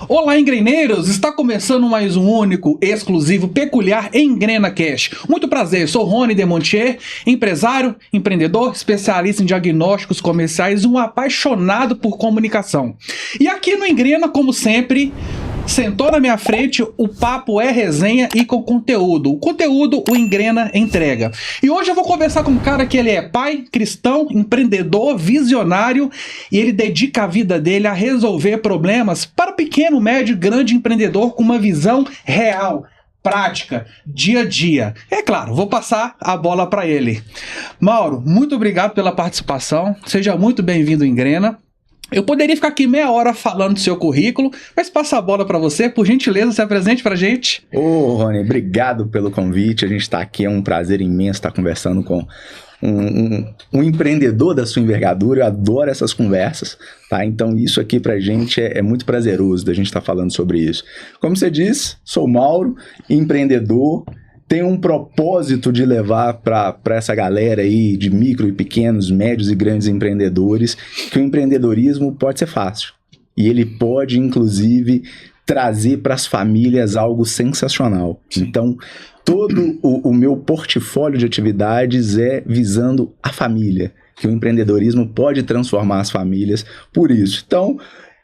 Olá, engreneiros! Está começando mais um único, exclusivo, peculiar Engrena Cash. Muito prazer, sou Rony Demontier, empresário, empreendedor, especialista em diagnósticos comerciais e um apaixonado por comunicação. E aqui no Engrena, como sempre, sentou na minha frente, o papo é resenha e com conteúdo. O conteúdo, o Engrena entrega. E hoje eu vou conversar com um cara que ele é pai, cristão, empreendedor, visionário, e ele dedica a vida dele a resolver problemas para o pequeno, médio e grande empreendedor com uma visão real, prática, dia a dia. É claro, vou passar a bola para ele. Mauro, muito obrigado pela participação. Seja muito bem-vindo, Engrena. Eu poderia ficar aqui meia hora falando do seu currículo, mas passa a bola para você, por gentileza, se apresente pra gente. Ô, Rony, obrigado pelo convite, a gente está aqui, é um prazer imenso estar conversando com um empreendedor da sua envergadura. Eu adoro essas conversas, tá? Então isso aqui pra gente é muito prazeroso da gente estar falando sobre isso. Como você disse, sou Mauro, empreendedor, tenho um propósito de levar para essa galera aí de micro e pequenos, médios e grandes empreendedores, que o empreendedorismo pode ser fácil. E ele pode, inclusive, trazer para as famílias algo sensacional. Sim. Então, todo o meu portfólio de atividades é visando a família, que o empreendedorismo pode transformar as famílias por isso. Então,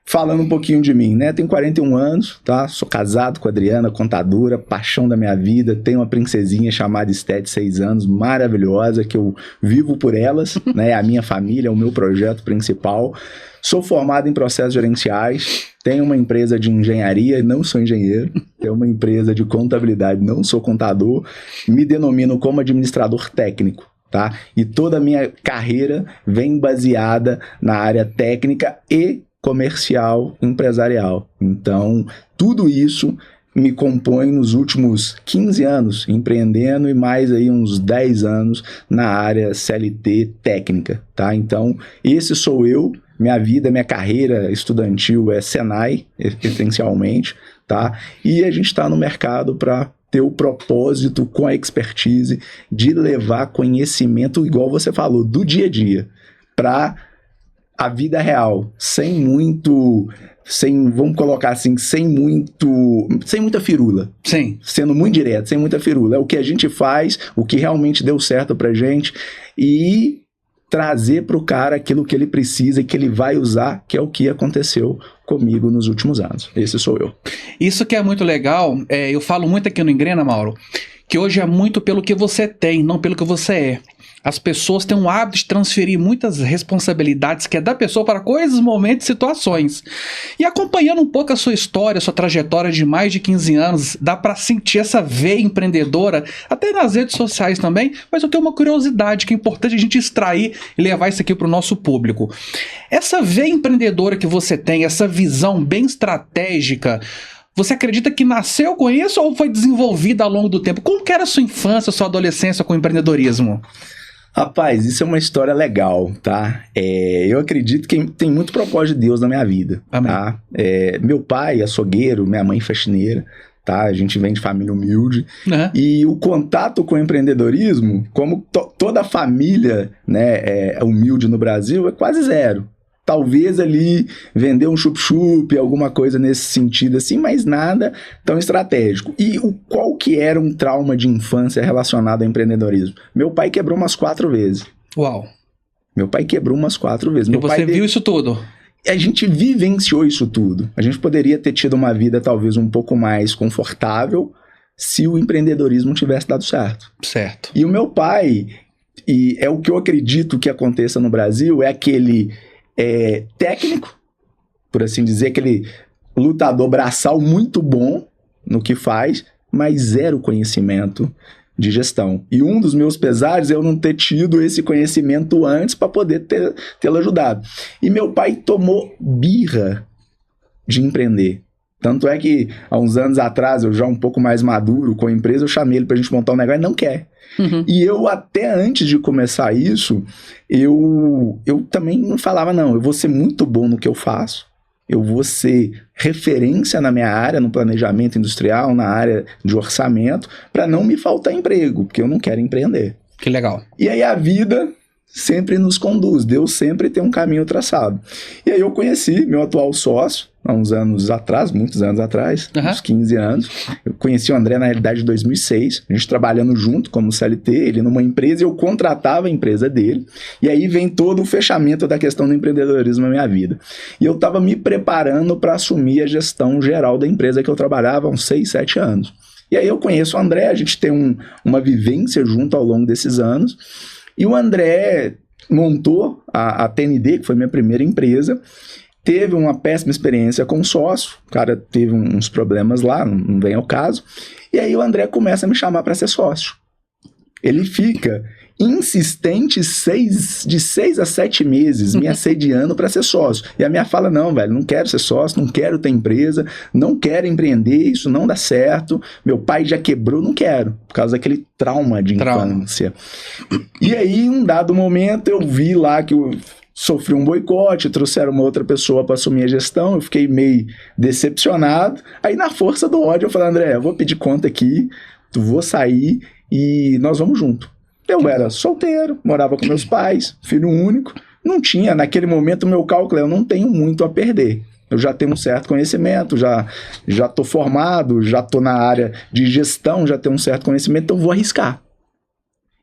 falando um pouquinho de mim, né? Tenho 41 anos, tá? Sou casado com a Adriana, contadora, paixão da minha vida. Tenho uma princesinha chamada Esté, de 6 anos, maravilhosa, que eu vivo por elas, né? A minha família, é o meu projeto principal. Sou formado em processos gerenciais, tenho uma empresa de engenharia, não sou engenheiro. Tenho uma empresa de contabilidade, não sou contador. Me denomino como administrador técnico, tá? E toda a minha carreira vem baseada na área técnica e comercial, empresarial. Então, tudo isso me compõe nos últimos 15 anos empreendendo e mais aí uns 10 anos na área CLT técnica, tá? Então, esse sou eu, minha vida, minha carreira estudantil é Senai, essencialmente, tá? E a gente está no mercado para ter o propósito com a expertise de levar conhecimento, igual você falou, do dia a dia, para a vida real, vamos colocar assim, sem muita firula. Sim. Sendo muito direto, sem muita firula. É o que a gente faz, o que realmente deu certo pra gente e trazer pro cara aquilo que ele precisa e que ele vai usar, que é o que aconteceu comigo nos últimos anos. Esse sou eu. Isso que é muito legal, eu falo muito aqui no Engrena, Mauro, que hoje é muito pelo que você tem, não pelo que você é. As pessoas têm um hábito de transferir muitas responsabilidades que é da pessoa para coisas, momentos, situações. E acompanhando um pouco a sua história, a sua trajetória de mais de 15 anos, dá para sentir essa veia empreendedora, até nas redes sociais também, mas eu tenho uma curiosidade que é importante a gente extrair e levar isso aqui para o nosso público. Essa veia empreendedora que você tem, essa visão bem estratégica, você acredita que nasceu com isso ou foi desenvolvida ao longo do tempo? Como que era a sua infância, a sua adolescência com o empreendedorismo? Rapaz, isso é uma história legal, tá? Eu acredito que tem muito propósito de Deus na minha vida, tá? Meu pai é açougueiro, minha mãe faxineira, tá? A gente vem de família humilde. Uhum. E o contato com o empreendedorismo, como toda a família, né, humilde no Brasil, é quase zero. Talvez ali vender um chup-chup, alguma coisa nesse sentido assim, mas nada tão estratégico. E qual que era um trauma de infância relacionado ao empreendedorismo? Meu pai quebrou umas 4 vezes. Uau! Meu pai quebrou umas 4 vezes. E você viu isso tudo? A gente vivenciou isso tudo. A gente poderia ter tido uma vida talvez um pouco mais confortável se o empreendedorismo tivesse dado certo. Certo. E o meu pai, e é o que eu acredito que aconteça no Brasil, é aquele técnico, por assim dizer, aquele lutador braçal muito bom no que faz, mas zero conhecimento de gestão. E um dos meus pesares é eu não ter tido esse conhecimento antes para poder tê-lo ajudado. E meu pai tomou birra de empreender. Tanto é que, há uns anos atrás, eu já um pouco mais maduro com a empresa, eu chamei ele pra gente montar um negócio e não quer. Uhum. E eu, até antes de começar isso, eu também não falava, não, eu vou ser muito bom no que eu faço, eu vou ser referência na minha área, no planejamento industrial, na área de orçamento, para não me faltar emprego, porque eu não quero empreender. Que legal. E aí a vida sempre nos conduz, Deus sempre tem um caminho traçado. E aí eu conheci meu atual sócio, há uns anos atrás, muitos anos atrás, uns 15 anos. Eu conheci o André na realidade em 2006, a gente trabalhando junto como CLT, ele numa empresa, eu contratava a empresa dele, e aí vem todo o fechamento da questão do empreendedorismo na minha vida. E eu estava me preparando para assumir a gestão geral da empresa que eu trabalhava há uns 6, 7 anos. E aí eu conheço o André, a gente tem uma vivência junto ao longo desses anos, e o André montou a TND, que foi minha primeira empresa, teve uma péssima experiência com o sócio, o cara teve uns problemas lá, não vem ao caso, e aí o André começa a me chamar para ser sócio. Ele fica insistente de 6 a 7 meses me assediando para ser sócio. E a minha fala, não, velho, não quero ser sócio, não quero ter empresa, não quero empreender, isso não dá certo, meu pai já quebrou, não quero, por causa daquele trauma de infância. E aí, em um dado momento, eu vi lá que eu sofri um boicote, trouxeram uma outra pessoa para assumir a gestão, eu fiquei meio decepcionado. Aí, na força do ódio, eu falei, André, eu vou pedir conta aqui, vou sair e nós vamos junto. Eu era solteiro, morava com meus pais, filho único, não tinha, naquele momento, o meu cálculo, eu não tenho muito a perder. Eu já tenho um certo conhecimento, já estou formado, já estou na área de gestão, já tenho um certo conhecimento, então vou arriscar.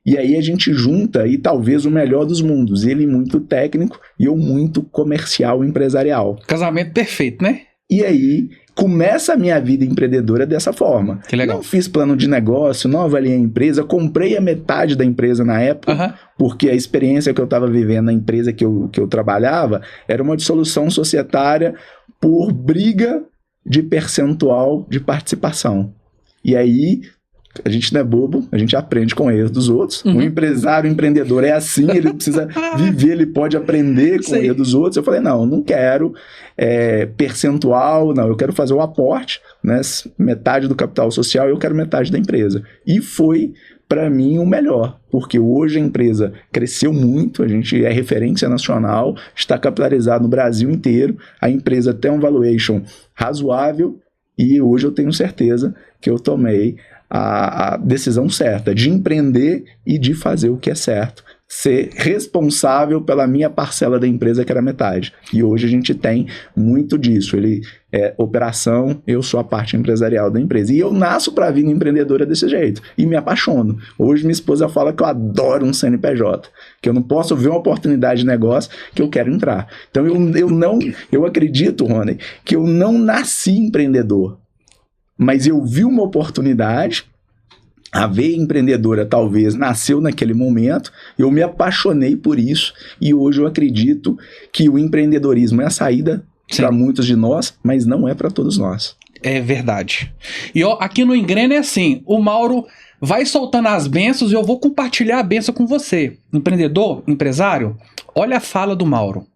E aí a gente junta e talvez o melhor dos mundos, ele muito técnico e eu muito comercial, empresarial. Casamento perfeito, né? E aí começa a minha vida empreendedora dessa forma. Que legal. Não fiz plano de negócio, não avaliei a empresa, comprei a metade da empresa na época, porque a experiência que eu estava vivendo na empresa que eu trabalhava era uma dissolução societária por briga de percentual de participação. E aí a gente não é bobo, a gente aprende com erros dos outros. Um empresário, um empreendedor é assim, ele precisa viver, ele pode aprender com o erro dos outros. Eu falei, não, eu não quero percentual, não, eu quero fazer o aporte, né, metade do capital social e eu quero metade da empresa. E foi, para mim, o melhor, porque hoje a empresa cresceu muito, a gente é referência nacional, está capitalizado no Brasil inteiro, a empresa tem um valuation razoável e hoje eu tenho certeza que eu tomei a decisão certa de empreender e de fazer o que é certo. Ser responsável pela minha parcela da empresa, que era metade. E hoje a gente tem muito disso. Ele é operação, eu sou a parte empresarial da empresa. E eu nasço para a vida empreendedora desse jeito. E me apaixono. Hoje minha esposa fala que eu adoro um CNPJ. Que eu não posso ver uma oportunidade de negócio que eu quero entrar. Então eu acredito, Rony, que eu não nasci empreendedor. Mas eu vi uma oportunidade, a veia empreendedora talvez nasceu naquele momento, eu me apaixonei por isso e hoje eu acredito que o empreendedorismo é a saída para muitos de nós, mas não é para todos nós. É verdade. E ó, aqui no Engrena é assim, o Mauro vai soltando as bênçãos e eu vou compartilhar a bênção com você. Empreendedor, empresário, olha a fala do Mauro.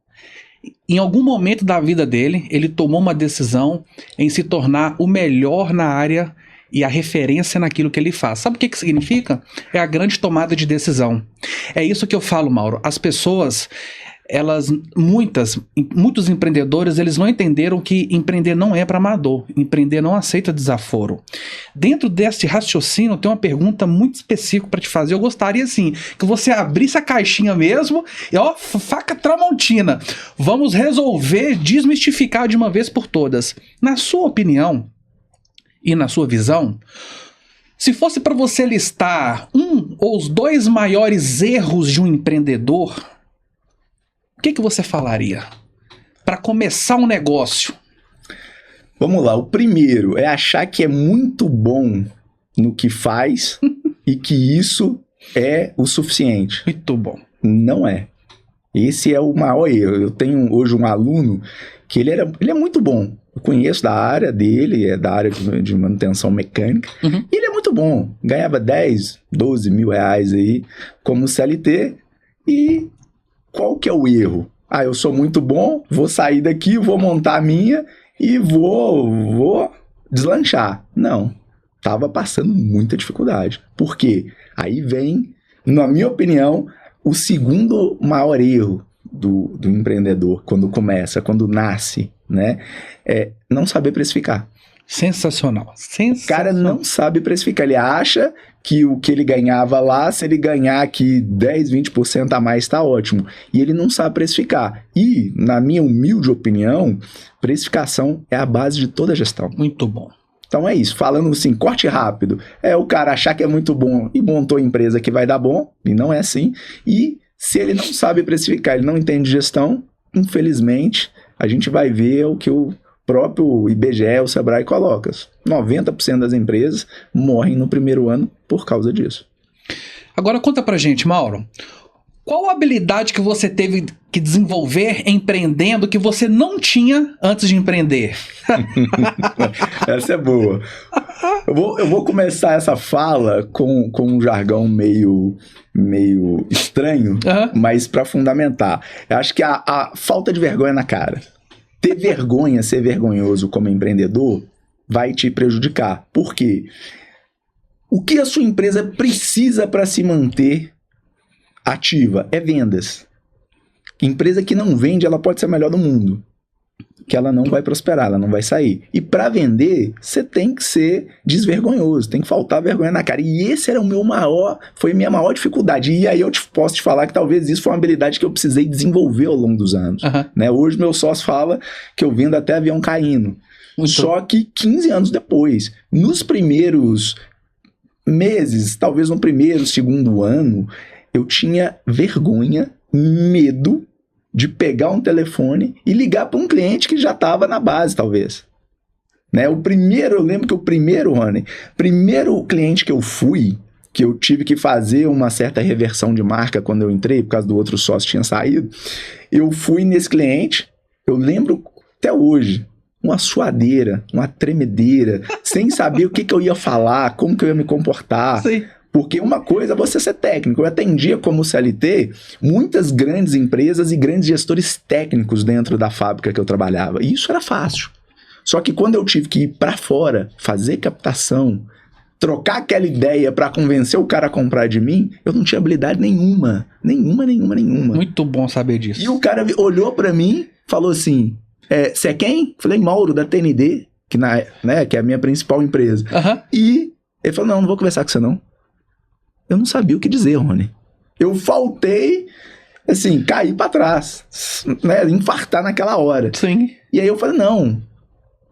Em algum momento da vida dele, ele tomou uma decisão em se tornar o melhor na área e a referência naquilo que ele faz. Sabe o que significa? É a grande tomada de decisão. É isso que eu falo, Mauro. As pessoas, muitos empreendedores, eles não entenderam que empreender não é para amador. Empreender não aceita desaforo. Dentro desse raciocínio, tem uma pergunta muito específica para te fazer. Eu gostaria, assim, que você abrisse a caixinha mesmo e, ó, faca tramontina. Vamos resolver, desmistificar de uma vez por todas. Na sua opinião e na sua visão, se fosse para você listar um ou os 2 maiores erros de um empreendedor, o que você falaria para começar um negócio? Vamos lá, o primeiro é achar que é muito bom no que faz e que isso é o suficiente. Muito bom. Não é. Esse é o maior erro. Eu tenho hoje um aluno que ele é muito bom. Eu conheço da área dele, é da área de manutenção mecânica. E ele é muito bom. Ganhava 10, 12 mil reais aí como CLT. E qual que é o erro? Eu sou muito bom, vou sair daqui, vou montar a minha e vou deslanchar. Não, estava passando muita dificuldade. Por quê? Aí vem, na minha opinião, o segundo maior erro do empreendedor quando começa, quando nasce, né? É não saber precificar. Sensacional. O cara não sabe precificar. Ele acha que o que ele ganhava lá, se ele ganhar aqui 10, 20% a mais, tá ótimo. E ele não sabe precificar. E, na minha humilde opinião, precificação é a base de toda gestão. Muito bom. Então é isso. Falando assim, corte rápido. É o cara achar que é muito bom e montou a empresa que vai dar bom, e não é assim. E se ele não sabe precificar, ele não entende gestão, infelizmente, a gente vai ver o que o próprio IBGE, o Sebrae coloca. 90% das empresas morrem no primeiro ano por causa disso. Agora conta pra gente, Mauro, qual habilidade que você teve que desenvolver empreendendo que você não tinha antes de empreender? Essa é boa. Eu vou começar essa fala com um jargão meio estranho, mas para fundamentar. Eu acho que a falta de vergonha na cara. Ter vergonha, ser vergonhoso como empreendedor, vai te prejudicar. Por quê? O que a sua empresa precisa para se manter ativa é vendas. Empresa que não vende, ela pode ser a melhor do mundo, que ela não vai prosperar, ela não vai sair. E para vender, você tem que ser desvergonhoso, tem que faltar vergonha na cara. E esse era foi a minha maior dificuldade. E aí eu posso te falar que talvez isso foi uma habilidade que eu precisei desenvolver ao longo dos anos. Né? Hoje meu sócio fala que eu vendo até avião caindo. Só que 15 anos depois, nos primeiros meses, talvez no primeiro, segundo ano, eu tinha vergonha, medo de pegar um telefone e ligar para um cliente que já estava na base, talvez. Né? Eu lembro que o primeiro cliente que eu fui, que eu tive que fazer uma certa reversão de marca quando eu entrei, por causa do outro sócio que tinha saído, eu fui nesse cliente, eu lembro até hoje, uma suadeira, uma tremedeira, sem saber o que eu ia falar, como que eu ia me comportar. Sim. Porque uma coisa é você ser técnico. Eu atendia como CLT muitas grandes empresas e grandes gestores técnicos dentro da fábrica que eu trabalhava. E isso era fácil. Só que quando eu tive que ir para fora, fazer captação, trocar aquela ideia para convencer o cara a comprar de mim, eu não tinha habilidade nenhuma. Nenhuma. Muito bom saber disso. E o cara olhou para mim, falou assim, você é quem? Falei, Mauro, da TND, que é a minha principal empresa. E ele falou, não vou conversar com você não. Eu não sabia o que dizer, Rony. Eu faltei, assim, cair pra trás, né? Infartar naquela hora. Sim. E aí eu falei, não.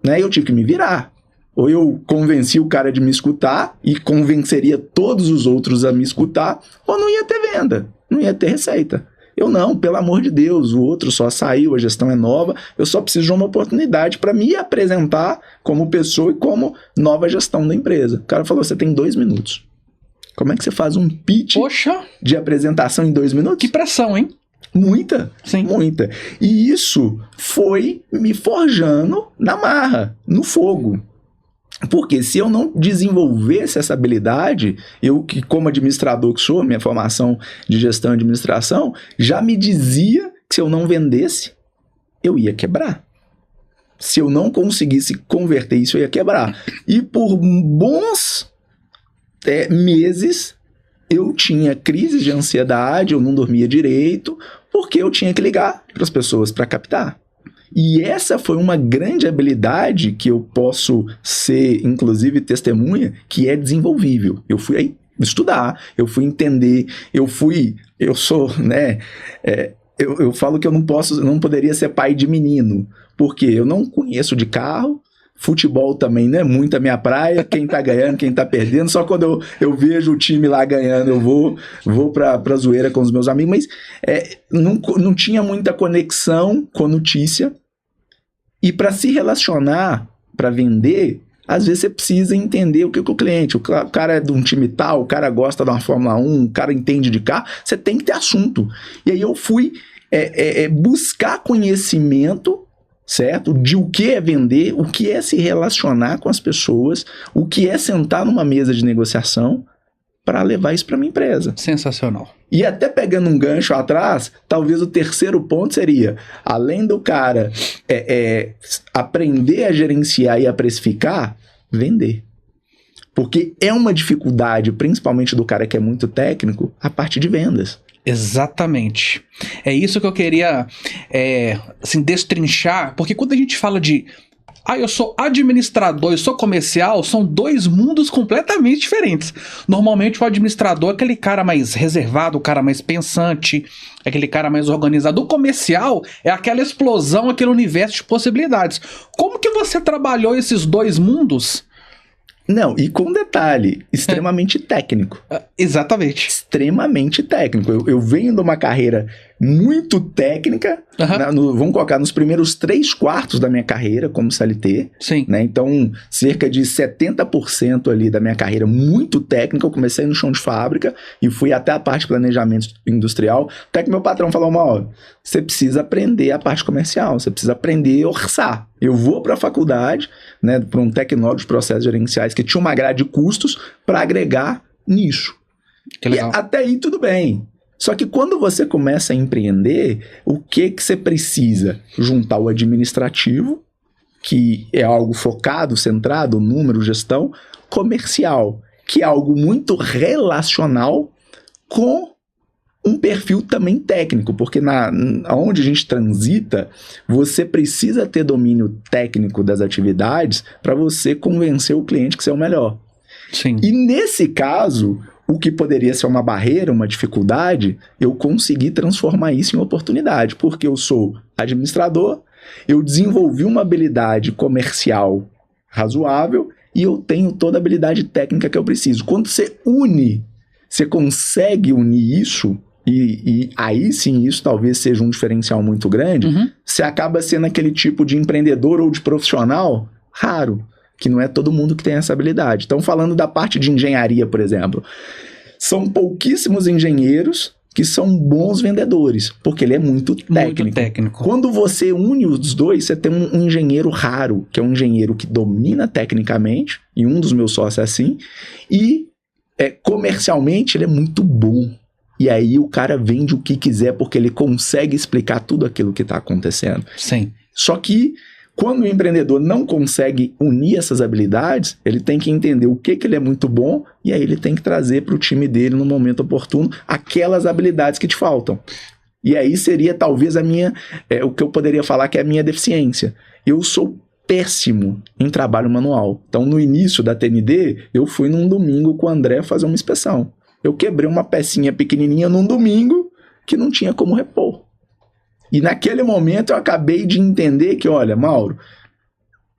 Né? Eu tive que me virar. Ou eu convenci o cara de me escutar e convenceria todos os outros a me escutar, ou não ia ter venda, não ia ter receita. Eu não, pelo amor de Deus, o outro só saiu, a gestão é nova, eu só preciso de uma oportunidade para me apresentar como pessoa e como nova gestão da empresa. O cara falou, você tem 2 minutos. Como é que você faz um pitch de apresentação em 2 minutos? Que pressão, hein? Muita, sim. Muita. E isso foi me forjando na marra, no fogo. Porque se eu não desenvolvesse essa habilidade, eu que como administrador que sou, minha formação de gestão e administração, já me dizia que se eu não vendesse, eu ia quebrar. Se eu não conseguisse converter isso, eu ia quebrar. E por bons meses, eu tinha crises de ansiedade, eu não dormia direito, porque eu tinha que ligar para as pessoas para captar. E essa foi uma grande habilidade que eu posso ser, inclusive, testemunha, que é desenvolvível. Eu fui aí estudar, eu fui entender, eu falo que eu não poderia ser pai de menino, porque eu não conheço de carro, futebol também não é muito a minha praia, quem tá ganhando, quem tá perdendo, só quando eu vejo o time lá ganhando, eu vou pra zoeira com os meus amigos, mas não tinha muita conexão com notícia, e para se relacionar, para vender, às vezes você precisa entender o que o cliente, o cara é de um time tal, o cara gosta de uma Fórmula 1, o cara entende de carro, você tem que ter assunto. E aí eu fui buscar conhecimento, certo? De o que é vender, o que é se relacionar com as pessoas, o que é sentar numa mesa de negociação para levar isso para minha empresa. Sensacional. E até pegando um gancho atrás, talvez o terceiro ponto seria, além do cara aprender a gerenciar e a precificar, vender. Porque é uma dificuldade, principalmente do cara que é muito técnico, a parte de vendas. Exatamente. É isso que eu queria assim, destrinchar, porque quando a gente fala de eu sou administrador e sou comercial, são dois mundos completamente diferentes. Normalmente o administrador é aquele cara mais reservado, o cara mais pensante, é aquele cara mais organizado. O comercial é aquela explosão, aquele universo de possibilidades. Como que você trabalhou esses dois mundos? Não, e com detalhe, extremamente técnico. Exatamente. Extremamente técnico. Eu venho de uma carreira muito técnica, vamos colocar nos primeiros 3/4 da minha carreira como CLT. Sim. Né? Então, cerca de 70% ali da minha carreira muito técnica. Eu comecei no chão de fábrica e fui até a parte de planejamento industrial. Até que meu patrão falou uma hora, você precisa aprender a parte comercial, você precisa aprender a orçar. Eu vou para a faculdade, né, para um tecnólogo de processos gerenciais que tinha uma grade de custos para agregar nicho. Que legal. E até aí tudo bem. Só que quando você começa a empreender, o que você precisa? Juntar o administrativo, que é algo focado, centrado, número, gestão, comercial, que é algo muito relacional com um perfil também técnico, porque onde a gente transita, você precisa ter domínio técnico das atividades para você convencer o cliente que você é o melhor. Sim. E nesse caso, o que poderia ser uma barreira, uma dificuldade, eu consegui transformar isso em oportunidade, porque eu sou administrador, eu desenvolvi uma habilidade comercial razoável e eu tenho toda a habilidade técnica que eu preciso. Quando você você consegue unir isso, e aí sim isso talvez seja um diferencial muito grande, você acaba sendo aquele tipo de empreendedor ou de profissional raro, que não é todo mundo que tem essa habilidade. Então, falando da parte de engenharia, por exemplo, são pouquíssimos engenheiros que são bons vendedores, porque ele é muito técnico. Muito técnico. Quando você une os dois, você tem um engenheiro raro, que é um engenheiro que domina tecnicamente, e um dos meus sócios é assim, e comercialmente ele é muito bom. E aí o cara vende o que quiser, porque ele consegue explicar tudo aquilo que está acontecendo. Sim. Só que quando o empreendedor não consegue unir essas habilidades, ele tem que entender o que ele é muito bom e aí ele tem que trazer para o time dele no momento oportuno aquelas habilidades que te faltam. E aí seria talvez o que eu poderia falar que é a minha deficiência. Eu sou péssimo em trabalho manual. Então no início da TND, eu fui num domingo com o André fazer uma inspeção. Eu quebrei uma pecinha pequenininha num domingo que não tinha como repor. E naquele momento eu acabei de entender que, olha, Mauro,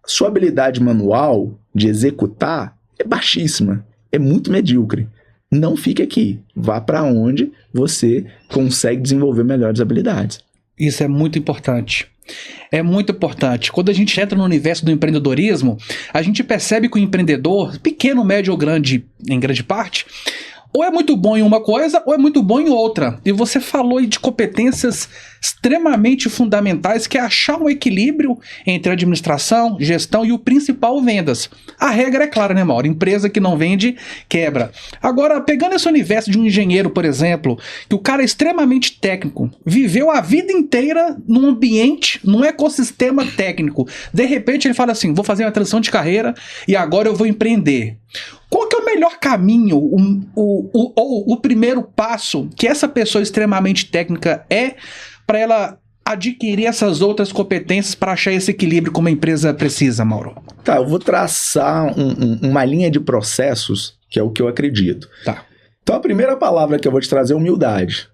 sua habilidade manual de executar é baixíssima, é muito medíocre. Não fique aqui, vá para onde você consegue desenvolver melhores habilidades. Isso é muito importante. É muito importante. Quando a gente entra no universo do empreendedorismo, a gente percebe que o empreendedor, pequeno, médio ou grande, em grande parte, ou é muito bom em uma coisa, ou é muito bom em outra. E você falou aí de competências extremamente fundamentais, que é achar um equilíbrio entre administração, gestão e o principal, vendas. A regra é clara, né, Mauro? Empresa que não vende, quebra. Agora, pegando esse universo de um engenheiro, por exemplo, que o cara é extremamente técnico, viveu a vida inteira num ambiente, num ecossistema técnico. De repente ele fala assim, vou fazer uma transição de carreira e agora eu vou empreender. Qual que é o melhor caminho, o primeiro passo que essa pessoa extremamente técnica para ela adquirir essas outras competências para achar esse equilíbrio como a empresa precisa, Mauro? Tá, eu vou traçar uma linha de processos, que é o que eu acredito. Tá. Então a primeira palavra que eu vou te trazer é humildade.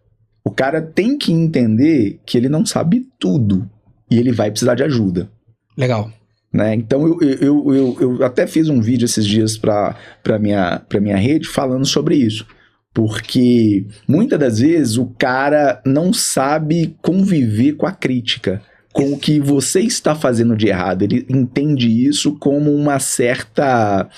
O cara tem que entender que ele não sabe tudo e ele vai precisar de ajuda. Legal. Né? Então eu até fiz um vídeo esses dias para minha rede falando sobre isso, porque muitas das vezes o cara não sabe conviver com a crítica, com o que você está fazendo de errado. Ele entende isso como uma certa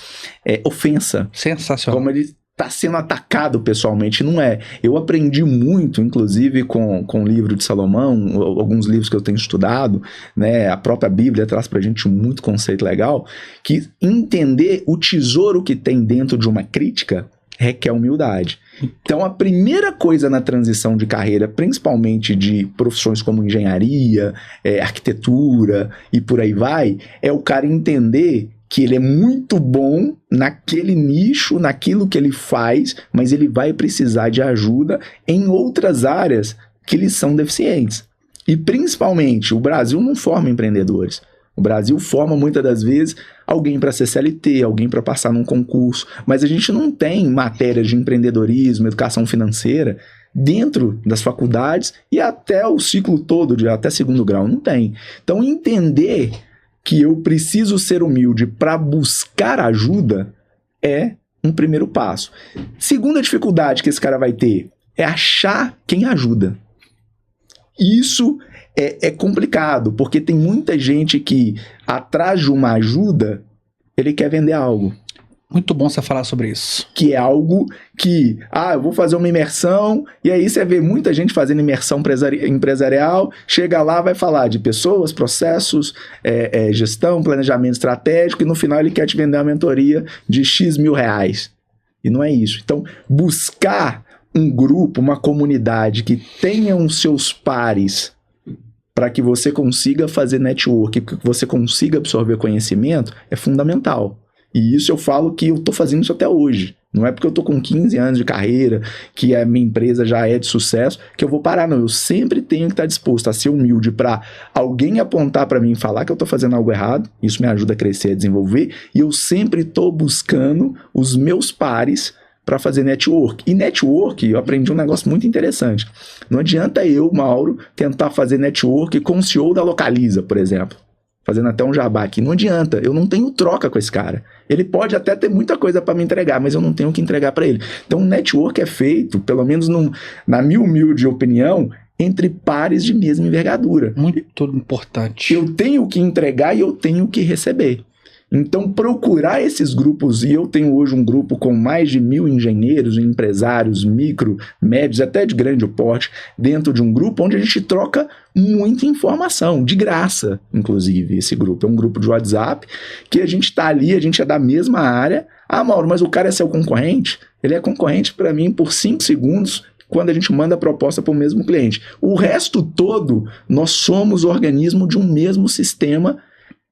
ofensa. Sensacional. Como ele está sendo atacado pessoalmente, não é. Eu aprendi muito, inclusive com o livro de Salomão, alguns livros que eu tenho estudado, né, a própria Bíblia traz pra gente muito conceito legal, que entender o tesouro que tem dentro de uma crítica requer humildade. Então a primeira coisa na transição de carreira, principalmente de profissões como engenharia, arquitetura e por aí vai, é o cara entender que ele é muito bom naquele nicho, naquilo que ele faz, mas ele vai precisar de ajuda em outras áreas que lhes são deficientes. E principalmente, o Brasil não forma empreendedores. O Brasil forma muitas das vezes alguém para ser CLT, alguém para passar num concurso, mas a gente não tem matérias de empreendedorismo, educação financeira dentro das faculdades e até o ciclo todo, até segundo grau, não tem. Então entender que eu preciso ser humilde para buscar ajuda é um primeiro passo. Segunda dificuldade que esse cara vai ter é achar quem ajuda. Isso é complicado, porque tem muita gente que, atrás de uma ajuda, ele quer vender algo. Muito bom você falar sobre isso. Que é algo que, eu vou fazer uma imersão, e aí você vê muita gente fazendo imersão empresarial, chega lá, vai falar de pessoas, processos, gestão, planejamento estratégico, e no final ele quer te vender uma mentoria de X mil reais. E não é isso. Então, buscar um grupo, uma comunidade que tenha os seus pares para que você consiga fazer network, que você consiga absorver conhecimento, é fundamental. E isso eu falo que eu estou fazendo isso até hoje. Não é porque eu estou com 15 anos de carreira, que a minha empresa já é de sucesso, que eu vou parar, não. Eu sempre tenho que estar disposto a ser humilde para alguém apontar para mim e falar que eu estou fazendo algo errado. Isso me ajuda a crescer, a desenvolver. E eu sempre estou buscando os meus pares para fazer network. E network, eu aprendi um negócio muito interessante. Não adianta eu, Mauro, tentar fazer network com o CEO da Localiza, por exemplo. Fazendo até um jabá aqui. Não adianta, eu não tenho troca com esse cara. Ele pode até ter muita coisa para me entregar, mas eu não tenho o que entregar para ele. Então o network é feito, pelo menos na minha humilde opinião, entre pares de mesma envergadura. Muito importante. Eu tenho o que entregar e eu tenho o que receber. Então, procurar esses grupos, e eu tenho hoje um grupo com mais de 1.000 engenheiros, empresários, micro, médios, até de grande porte, dentro de um grupo onde a gente troca muita informação, de graça, inclusive, esse grupo. É um grupo de WhatsApp, que a gente está ali, a gente é da mesma área. Mauro, mas o cara é seu concorrente? Ele é concorrente para mim por 5 segundos, quando a gente manda a proposta para o mesmo cliente. O resto todo, nós somos organismo de um mesmo sistema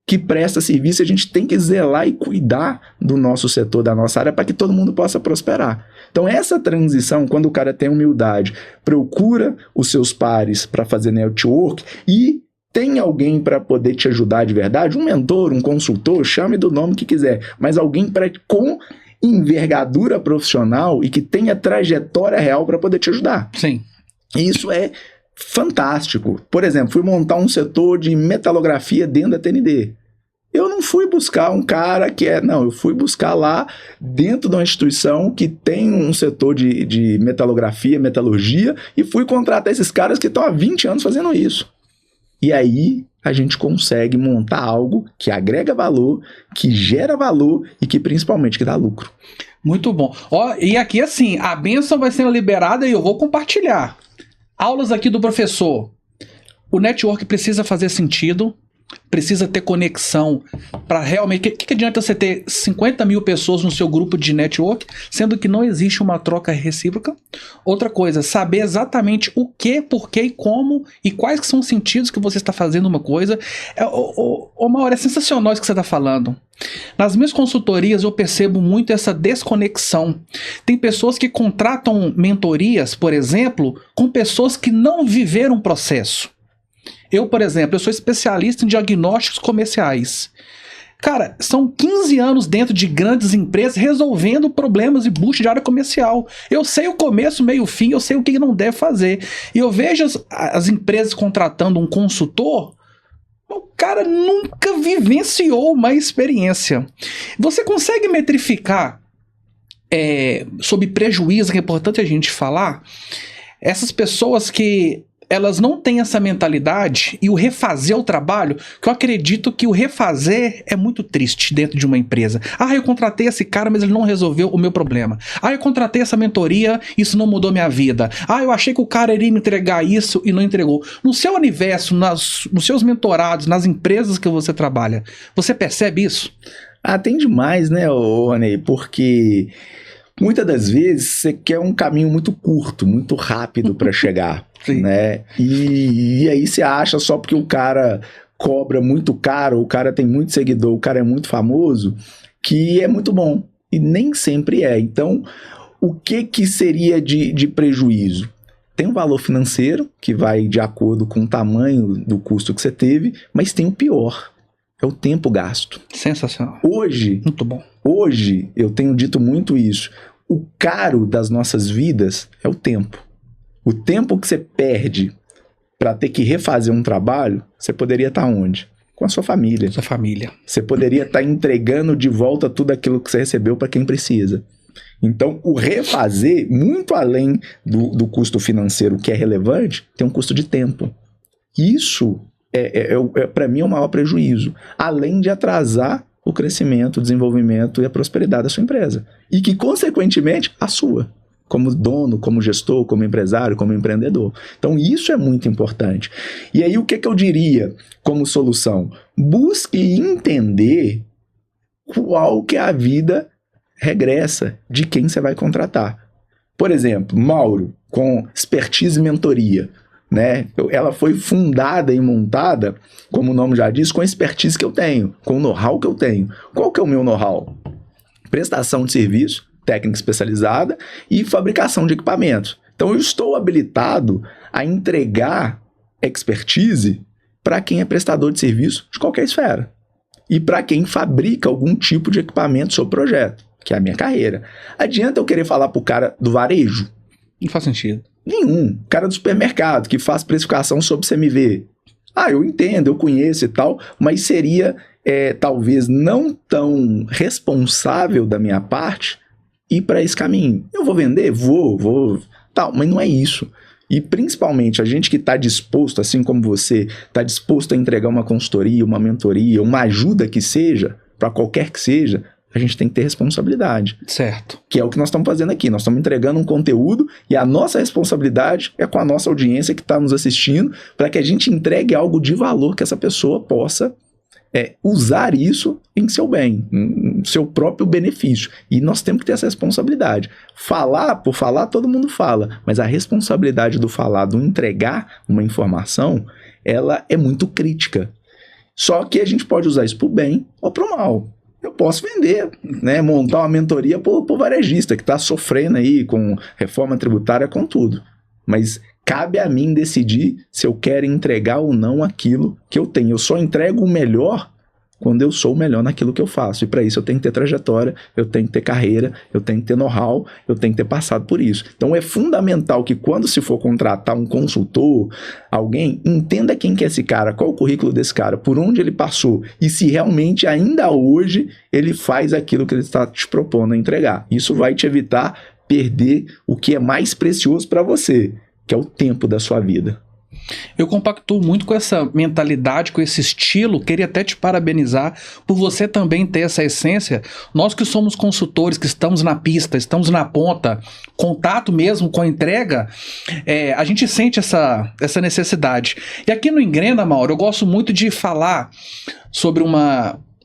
que presta serviço, a gente tem que zelar e cuidar do nosso setor, da nossa área, para que todo mundo possa prosperar. Então essa transição, quando o cara tem humildade, procura os seus pares para fazer network e tem alguém para poder te ajudar de verdade, um mentor, um consultor, chame do nome que quiser, mas alguém com envergadura profissional e que tenha trajetória real para poder te ajudar. Sim. Isso é fantástico. Por exemplo, fui montar um setor de metalografia dentro da TND. Eu não fui buscar um cara eu fui buscar lá dentro de uma instituição que tem um setor de metalografia, metalurgia, e fui contratar esses caras que estão há 20 anos fazendo isso. E aí a gente consegue montar algo que agrega valor, que gera valor e que principalmente que dá lucro. Muito bom. E aqui assim, a bênção vai sendo liberada e eu vou compartilhar. Aulas aqui do professor. O network precisa fazer sentido, precisa ter conexão para realmente... O que adianta você ter 50 mil pessoas no seu grupo de network, sendo que não existe uma troca recíproca? Outra coisa, saber exatamente o que, por que e como, e quais que são os sentidos que você está fazendo uma coisa. Mauro, é sensacional isso que você está falando. Nas minhas consultorias eu percebo muito essa desconexão. Tem pessoas que contratam mentorias, por exemplo, com pessoas que não viveram o processo. Eu, por exemplo, eu sou especialista em diagnósticos comerciais. Cara, são 15 anos dentro de grandes empresas resolvendo problemas de bucho de área comercial. Eu sei o começo, meio, fim, eu sei o que não deve fazer. E eu vejo as empresas contratando um consultor, o cara nunca vivenciou uma experiência. Você consegue metrificar sobre prejuízo, que é importante a gente falar? Essas pessoas que elas não têm essa mentalidade e o refazer o trabalho, que eu acredito que o refazer é muito triste dentro de uma empresa. Eu contratei esse cara, mas ele não resolveu o meu problema. Eu contratei essa mentoria, isso não mudou minha vida. Eu achei que o cara iria me entregar isso e não entregou. No seu universo, nos seus mentorados, nas empresas que você trabalha, você percebe isso? Tem demais, né, Rony? Porque muitas das vezes você quer um caminho muito curto, muito rápido para chegar. Sim. Né? E aí você acha só porque o cara cobra muito caro, o cara tem muito seguidor, o cara é muito famoso, que é muito bom. E nem sempre é. Então, o que seria de prejuízo? Tem um valor financeiro, que vai de acordo com o tamanho do custo que você teve, mas tem o pior. é o tempo gasto. Sensacional. Hoje, muito bom. Hoje, eu tenho dito muito isso, o caro das nossas vidas é o tempo. O tempo que você perde para ter que refazer um trabalho, você poderia estar onde? Com a sua família. Sua família. Você poderia estar entregando de volta tudo aquilo que você recebeu para quem precisa. Então, o refazer, muito além do custo financeiro que é relevante, tem um custo de tempo. Isso, para mim, é o maior prejuízo. Além de atrasar o crescimento, o desenvolvimento e a prosperidade da sua empresa. E que, consequentemente, a sua. Como dono, como gestor, como empresário, como empreendedor. Então, isso é muito importante. E aí, o que eu diria como solução? Busque entender qual que é a vida regressa de quem você vai contratar. Por exemplo, Mauro, com expertise e mentoria, né? Ela foi fundada e montada, como o nome já diz, com a expertise que eu tenho, com o know-how que eu tenho. Qual que é o meu know-how? Prestação de serviço, técnica especializada e fabricação de equipamentos. Então, eu estou habilitado a entregar expertise para quem é prestador de serviço de qualquer esfera e para quem fabrica algum tipo de equipamento sob projeto, que é a minha carreira. Adianta eu querer falar para o cara do varejo? Não faz sentido. Nenhum. Cara do supermercado que faz precificação sob CMV. Eu entendo, eu conheço e tal, mas seria talvez não tão responsável da minha parte ir para esse caminho. Eu vou vender? Vou. Tal, mas não é isso. E principalmente a gente que está disposto, assim como você, está disposto a entregar uma consultoria, uma mentoria, uma ajuda que seja, para qualquer que seja, a gente tem que ter responsabilidade. Certo. Que é o que nós estamos fazendo aqui. Nós estamos entregando um conteúdo e a nossa responsabilidade é com a nossa audiência que está nos assistindo para que a gente entregue algo de valor que essa pessoa possa usar isso em seu bem, em seu próprio benefício. E nós temos que ter essa responsabilidade. Falar por falar, todo mundo fala, mas a responsabilidade do falar, do entregar uma informação, ela é muito crítica. Só que a gente pode usar isso para o bem ou para o mal. Eu posso vender, né, montar uma mentoria para o varejista que está sofrendo aí com reforma tributária, com tudo. Mas cabe a mim decidir se eu quero entregar ou não aquilo que eu tenho. Eu só entrego o melhor quando eu sou o melhor naquilo que eu faço. E para isso eu tenho que ter trajetória, eu tenho que ter carreira, eu tenho que ter know-how, eu tenho que ter passado por isso. Então é fundamental que quando se for contratar um consultor, alguém entenda quem que é esse cara, qual o currículo desse cara, por onde ele passou e se realmente ainda hoje ele faz aquilo que ele está te propondo a entregar. Isso vai te evitar perder o que é mais precioso para você, que é o tempo da sua vida. Eu compactuo muito com essa mentalidade, com esse estilo. Queria até te parabenizar por você também ter essa essência. Nós que somos consultores, que estamos na pista, estamos na ponta, contato mesmo com a entrega, a gente sente essa necessidade. E aqui no Engrena, Mauro, eu gosto muito de falar sobre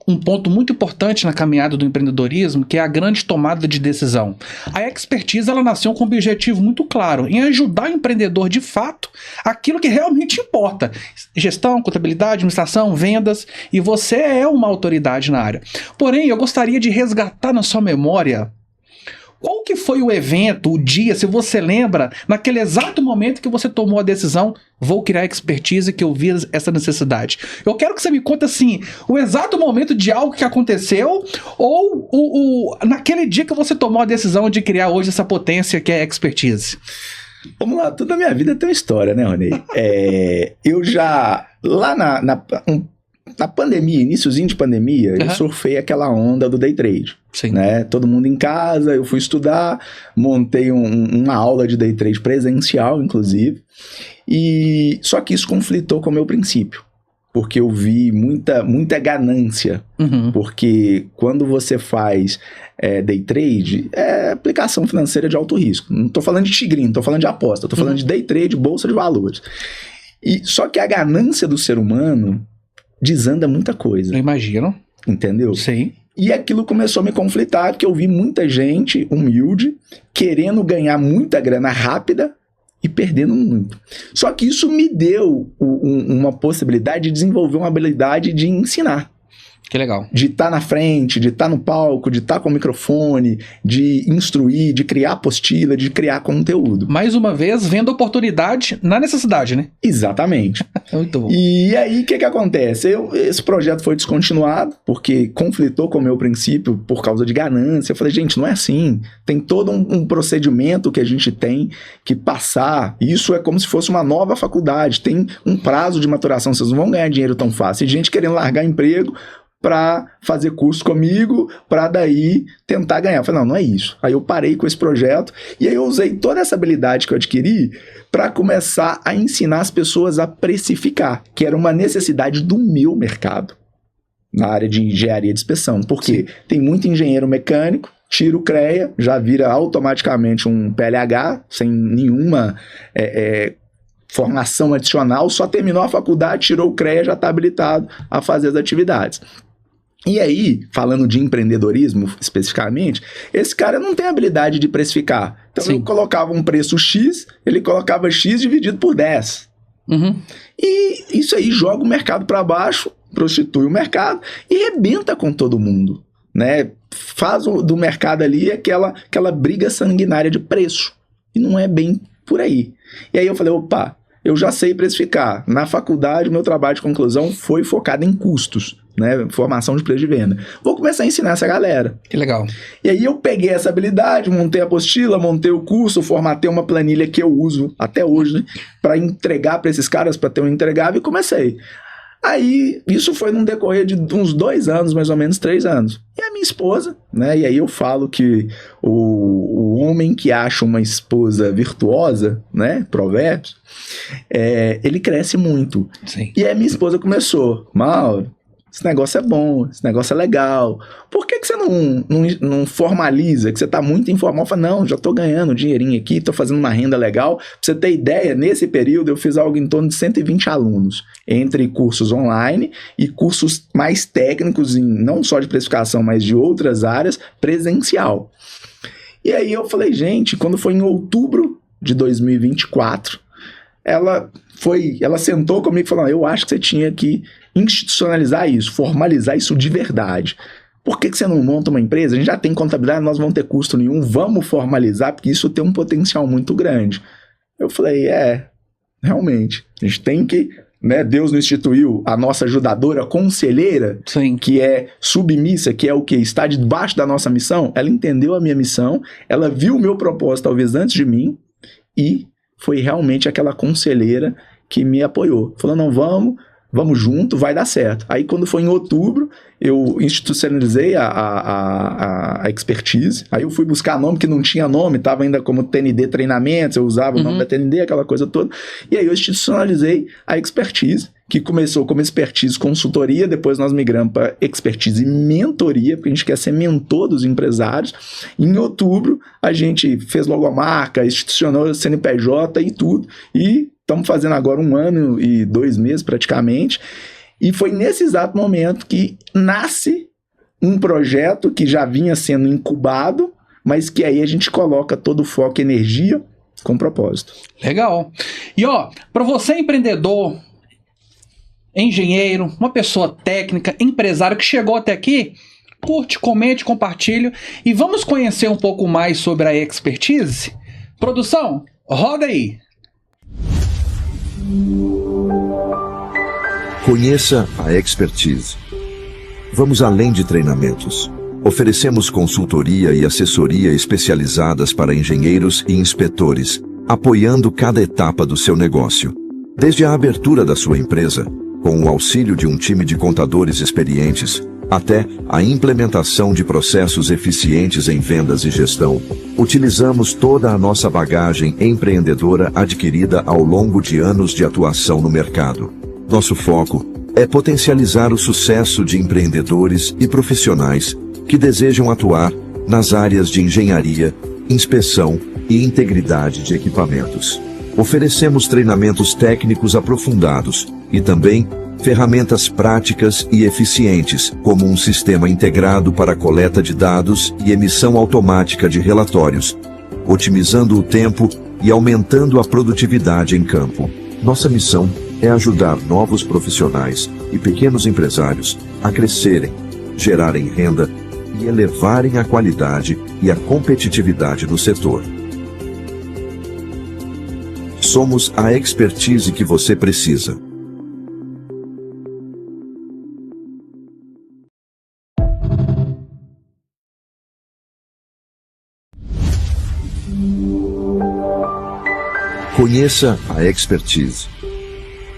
um ponto muito importante na caminhada do empreendedorismo, que é a grande tomada de decisão. A expertise, ela nasceu com um objetivo muito claro, em ajudar o empreendedor, de fato, aquilo que realmente importa. Gestão, contabilidade, administração, vendas, e você é uma autoridade na área. Porém, eu gostaria de resgatar na sua memória qual que foi o evento, o dia, se você lembra, naquele exato momento que você tomou a decisão, vou criar expertise, que eu vi essa necessidade. Eu quero que você me conte, assim, o exato momento de algo que aconteceu ou naquele dia que você tomou a decisão de criar hoje essa potência que é a expertise. Vamos lá, toda a minha vida tem uma história, né, Rony? Eu já, lá na pandemia, iniciozinho de pandemia, eu surfei aquela onda do day trade. Sim. Né? Todo mundo em casa, eu fui estudar, montei uma aula de day trade presencial, inclusive, só que isso conflitou com o meu princípio, porque eu vi muita ganância, porque quando você faz day trade, é aplicação financeira de alto risco. Não estou falando de tigrinho, não estou falando de aposta, estou falando de day trade, bolsa de valores. Só que a ganância do ser humano desanda muita coisa. Eu imagino. Entendeu? Sim. E aquilo começou a me conflitar, porque eu vi muita gente humilde, querendo ganhar muita grana rápida e perdendo muito. Só que isso me deu uma possibilidade de desenvolver uma habilidade de ensinar. Que legal. De estar na frente, de estar no palco, de estar com o microfone, de instruir, de criar apostila, de criar conteúdo. Mais uma vez, vendo oportunidade na necessidade, né? Exatamente. Muito bom. E aí, o que acontece? Esse projeto foi descontinuado, porque conflitou com o meu princípio por causa de ganância. Eu falei, gente, não é assim. Tem todo um procedimento que a gente tem que passar. Isso é como se fosse uma nova faculdade. Tem um prazo de maturação. Vocês não vão ganhar dinheiro tão fácil. E gente querendo largar emprego para fazer curso comigo, para daí tentar ganhar. Eu falei, não é isso. Aí eu parei com esse projeto e aí eu usei toda essa habilidade que eu adquiri para começar a ensinar as pessoas a precificar, que era uma necessidade do meu mercado, na área de engenharia de inspeção. Porque tem muito engenheiro mecânico, tira o CREA, já vira automaticamente um PLH, sem nenhuma formação adicional, só terminou a faculdade, tirou o CREA, já está habilitado a fazer as atividades. E aí, falando de empreendedorismo especificamente, esse cara não tem habilidade de precificar. Então eu colocava um preço X, ele colocava X dividido por 10. E isso aí joga o mercado para baixo, prostitui o mercado e rebenta com todo mundo, né? Faz do mercado ali aquela briga sanguinária de preço. E não é bem por aí. E aí eu falei, opa, eu já sei precificar. Na faculdade, o meu trabalho de conclusão foi focado em custos, né? Formação de preço de venda. Vou começar a ensinar essa galera. Que legal. E aí eu peguei essa habilidade, montei a apostila, montei o curso, formatei uma planilha que eu uso até hoje, né? Para entregar para esses caras, para ter um entregável, e comecei. Aí, isso foi num decorrer de uns 2 anos, mais ou menos 3 anos. E a minha esposa, né? E aí eu falo que o homem que acha uma esposa virtuosa, né? Provérbios, ele cresce muito. Sim. E aí minha esposa começou, Mauro, esse negócio é bom, esse negócio é legal. Por que você não formaliza, que você está muito informal? Eu falei, não, já estou ganhando um dinheirinho aqui, estou fazendo uma renda legal. Para você ter ideia, nesse período eu fiz algo em torno de 120 alunos, entre cursos online e cursos mais técnicos, não só de precificação, mas de outras áreas, presencial. E aí eu falei, gente, quando foi em outubro de 2024, ela sentou comigo e falou, eu acho que você tinha que institucionalizar isso, formalizar isso de verdade. Por que você não monta uma empresa? A gente já tem contabilidade, nós não vamos ter custo nenhum, vamos formalizar, porque isso tem um potencial muito grande. Eu falei, realmente, a gente tem que, né, Deus nos instituiu a nossa ajudadora conselheira, Sim. que é submissa, que é o que? Está debaixo da nossa missão. Ela entendeu a minha missão, ela viu o meu propósito talvez antes de mim e foi realmente aquela conselheira que me apoiou. Falou, não, vamos junto, vai dar certo. Aí quando foi em outubro, eu institucionalizei a expertise. Aí eu fui buscar nome que não tinha nome, estava ainda como TND Treinamentos, eu usava o nome da TND, aquela coisa toda. E aí eu institucionalizei a expertise, que começou como expertise consultoria, depois nós migramos para expertise mentoria, porque a gente quer ser mentor dos empresários. Em outubro, a gente fez logomarca, institucionou CNPJ e tudo, e estamos fazendo agora 1 ano e 2 meses praticamente, e foi nesse exato momento que nasce um projeto que já vinha sendo incubado, mas que aí a gente coloca todo o foco e energia com propósito. Legal. E para você empreendedor, engenheiro, uma pessoa técnica, empresário que chegou até aqui, curte, comente, compartilhe e vamos conhecer um pouco mais sobre a expertise? Produção, roda aí. Conheça a expertise. Vamos além de treinamentos. Oferecemos consultoria e assessoria especializadas para engenheiros e inspetores, apoiando cada etapa do seu negócio. Desde a abertura da sua empresa, com o auxílio de um time de contadores experientes, até a implementação de processos eficientes em vendas e gestão, utilizamos toda a nossa bagagem empreendedora adquirida ao longo de anos de atuação no mercado. Nosso foco é potencializar o sucesso de empreendedores e profissionais que desejam atuar nas áreas de engenharia, inspeção e integridade de equipamentos. Oferecemos treinamentos técnicos aprofundados e também ferramentas práticas e eficientes, como um sistema integrado para coleta de dados e emissão automática de relatórios, otimizando o tempo e aumentando a produtividade em campo. Nossa missão é ajudar novos profissionais e pequenos empresários a crescerem, gerarem renda e elevarem a qualidade e a competitividade do setor. Somos a expertise que você precisa. Conheça a expertise.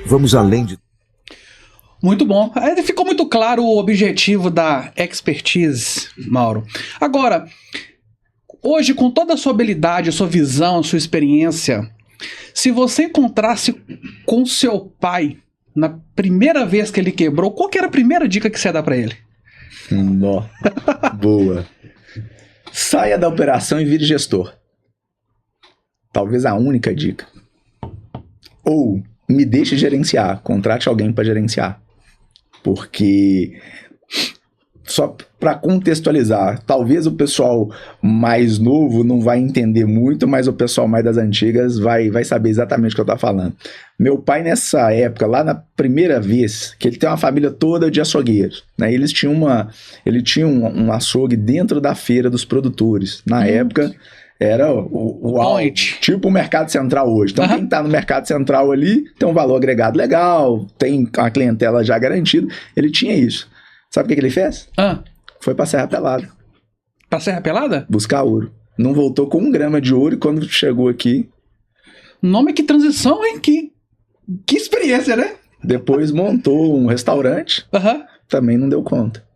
Vamos além de... Muito bom. Ficou muito claro o objetivo da expertise, Mauro. Agora, hoje, com toda a sua habilidade, a sua visão, a sua experiência, se você encontrasse com seu pai na primeira vez que ele quebrou, qual que era a primeira dica que você ia dar pra ele? Nó. Boa. Saia da operação e vire gestor. Talvez a única dica. Ou me deixe gerenciar, contrate alguém para gerenciar. Porque, só para contextualizar, talvez o pessoal mais novo não vai entender muito, mas o pessoal mais das antigas vai saber exatamente o que eu estou falando. Meu pai, nessa época, lá na primeira vez, que ele tem uma família toda de açougueiros, né? Ele tinha um açougue dentro da feira dos produtores. Na época... Era tipo o Mercado Central hoje. Então, quem está no Mercado Central ali tem um valor agregado legal, tem a clientela já garantida. Ele tinha isso. Sabe o que ele fez? Foi pra Serra Pelada. Pra Serra Pelada? Buscar ouro. Não voltou com 1 grama de ouro e quando chegou aqui... Nome que transição, hein? Que experiência, né? Depois montou um restaurante. Também não deu conta.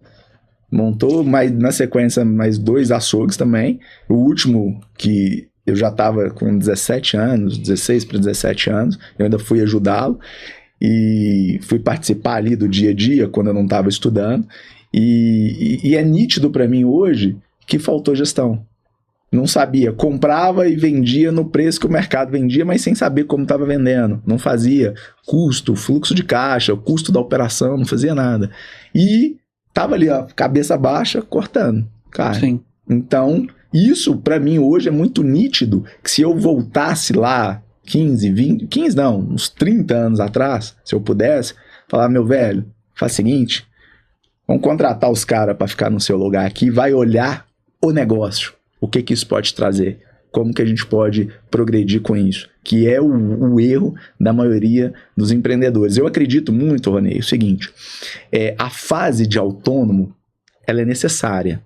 Montou, na sequência, mais 2 açougues também. O último, que eu já estava com 17 anos, 16 para 17 anos, eu ainda fui ajudá-lo e fui participar ali do dia a dia, quando eu não estava estudando. E é nítido para mim hoje que faltou gestão. Não sabia, comprava e vendia no preço que o mercado vendia, mas sem saber como estava vendendo. Não fazia custo, fluxo de caixa, o custo da operação, não fazia nada. E... tava ali, ó, cabeça baixa, cortando, cara. Sim. Então, isso pra mim hoje é muito nítido, que se eu voltasse lá 15 não, uns 30 anos atrás, se eu pudesse, falar, meu velho, faz o seguinte, vamos contratar os caras pra ficar no seu lugar aqui, vai olhar o negócio, o que isso pode trazer, como que a gente pode progredir com isso, que é o erro da maioria dos empreendedores. Eu acredito muito, Ronei, o seguinte, a fase de autônomo, ela é necessária.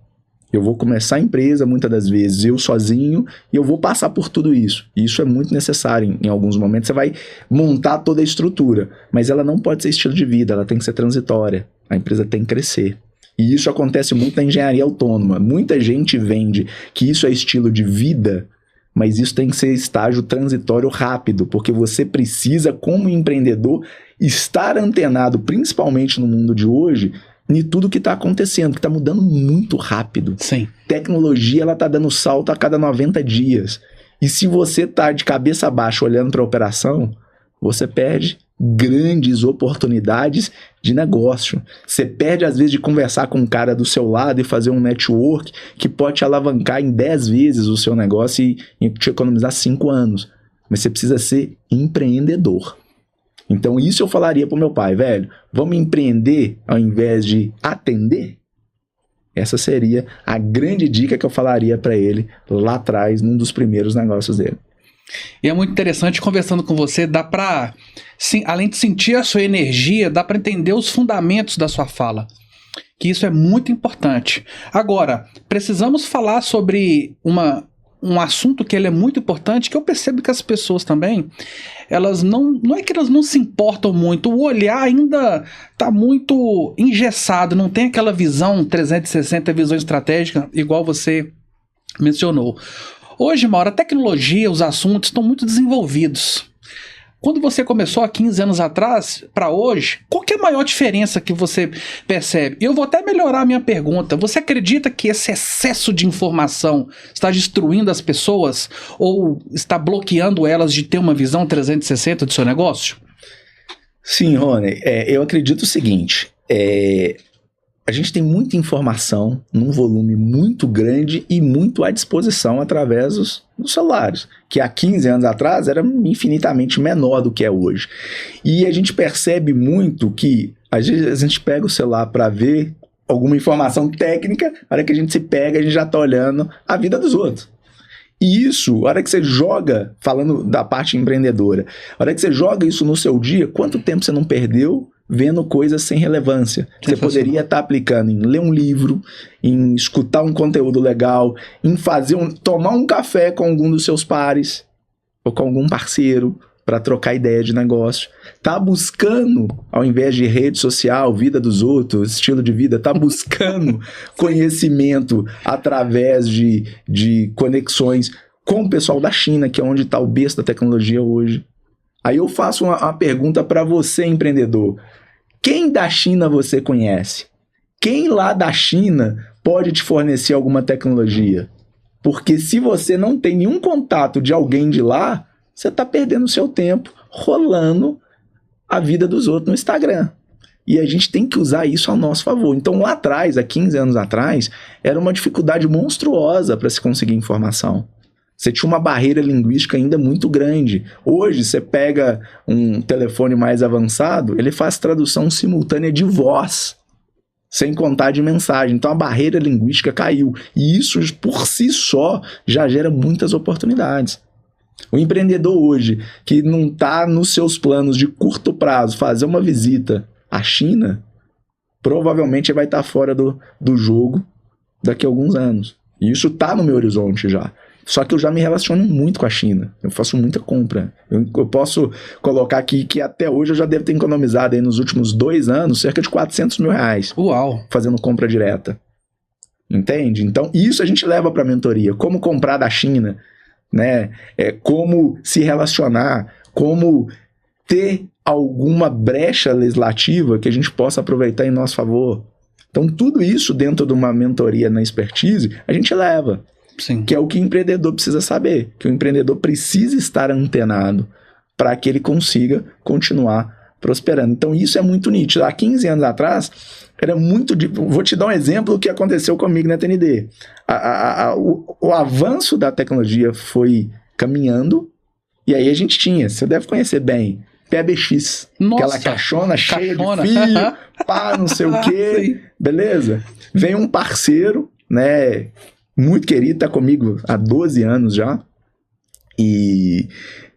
Eu vou começar a empresa, muitas das vezes, eu sozinho, e eu vou passar por tudo isso. E isso é muito necessário em alguns momentos. Você vai montar toda a estrutura, mas ela não pode ser estilo de vida, ela tem que ser transitória. A empresa tem que crescer. E isso acontece muito na engenharia autônoma. Muita gente vende que isso é estilo de vida, mas isso tem que ser estágio transitório rápido, porque você precisa, como empreendedor, estar antenado, principalmente no mundo de hoje, em tudo que está acontecendo, que está mudando muito rápido. Sim. Tecnologia, ela está dando salto a cada 90 dias. E se você está de cabeça baixa olhando para a operação, você perde grandes oportunidades de negócio. Você perde, às vezes, de conversar com um cara do seu lado e fazer um network que pode te alavancar em 10 vezes o seu negócio e te economizar 5 anos. Mas você precisa ser empreendedor. Então, isso eu falaria pro meu pai, velho, vamos empreender ao invés de atender? Essa seria a grande dica que eu falaria para ele lá atrás, num dos primeiros negócios dele. E é muito interessante, conversando com você, dá pra, sim, além de sentir a sua energia, dá pra entender os fundamentos da sua fala, que isso é muito importante. Agora, precisamos falar sobre um assunto que ele é muito importante, que eu percebo que as pessoas também, elas não é que elas não se importam muito, o olhar ainda tá muito engessado, não tem aquela visão 360, visão estratégica, igual você mencionou. Hoje, Mauro, a tecnologia, os assuntos estão muito desenvolvidos. Quando você começou há 15 anos atrás, para hoje, qual que é a maior diferença que você percebe? Eu vou até melhorar a minha pergunta. Você acredita que esse excesso de informação está destruindo as pessoas ou está bloqueando elas de ter uma visão 360 do seu negócio? Sim, Rony. Eu acredito o seguinte. A gente tem muita informação num volume muito grande e muito à disposição através dos celulares, que há 15 anos atrás era infinitamente menor do que é hoje. E a gente percebe muito que Às vezes a gente pega o celular para ver alguma informação técnica, a hora que a gente se pega, a gente já tá olhando a vida dos outros. E isso, a hora que você joga, falando da parte empreendedora, a hora que você joga isso no seu dia, quanto tempo você não perdeu vendo coisas sem relevância? Você poderia estar aplicando em ler um livro, em escutar um conteúdo legal, em tomar um café com algum dos seus pares, ou com algum parceiro, para trocar ideia de negócio. Tá buscando, ao invés de rede social, vida dos outros, estilo de vida, tá buscando conhecimento através de conexões com o pessoal da China, que é onde está o berço da tecnologia hoje. Aí eu faço uma pergunta para você, empreendedor. Quem da China você conhece? Quem lá da China pode te fornecer alguma tecnologia? Porque se você não tem nenhum contato de alguém de lá, você está perdendo o seu tempo rolando a vida dos outros no Instagram. E a gente tem que usar isso ao nosso favor. Então lá atrás, há 15 anos atrás, era uma dificuldade monstruosa para se conseguir informação. Você tinha uma barreira linguística ainda muito grande. Hoje, você pega um telefone mais avançado, ele faz tradução simultânea de voz, sem contar de mensagem. Então a barreira linguística caiu. E isso, por si só, já gera muitas oportunidades. O empreendedor hoje, que não está nos seus planos de curto prazo fazer uma visita à China, provavelmente vai estar fora do jogo daqui a alguns anos. E isso está no meu horizonte já. Só que eu já me relaciono muito com a China. Eu faço muita compra. Eu posso colocar aqui que até hoje eu já devo ter economizado aí nos últimos 2 anos cerca de 400 mil reais. Uau! Fazendo compra direta. Entende? Então isso a gente leva para a mentoria. Como comprar da China, né? Como se relacionar, como ter alguma brecha legislativa que a gente possa aproveitar em nosso favor. Então tudo isso dentro de uma mentoria na expertise, a gente leva. Sim. Que é o que o empreendedor precisa saber, que o empreendedor precisa estar antenado para que ele consiga continuar prosperando. Então isso é muito nítido. Há 15 anos atrás, era muito... Vou te dar um exemplo do que aconteceu comigo na TND. O avanço da tecnologia foi caminhando, e aí a gente tinha, você deve conhecer bem, PBX. Nossa, aquela caixona cheia de fio, pá, não sei o quê, beleza? Vem um parceiro, né, muito querido, tá comigo há 12 anos já, e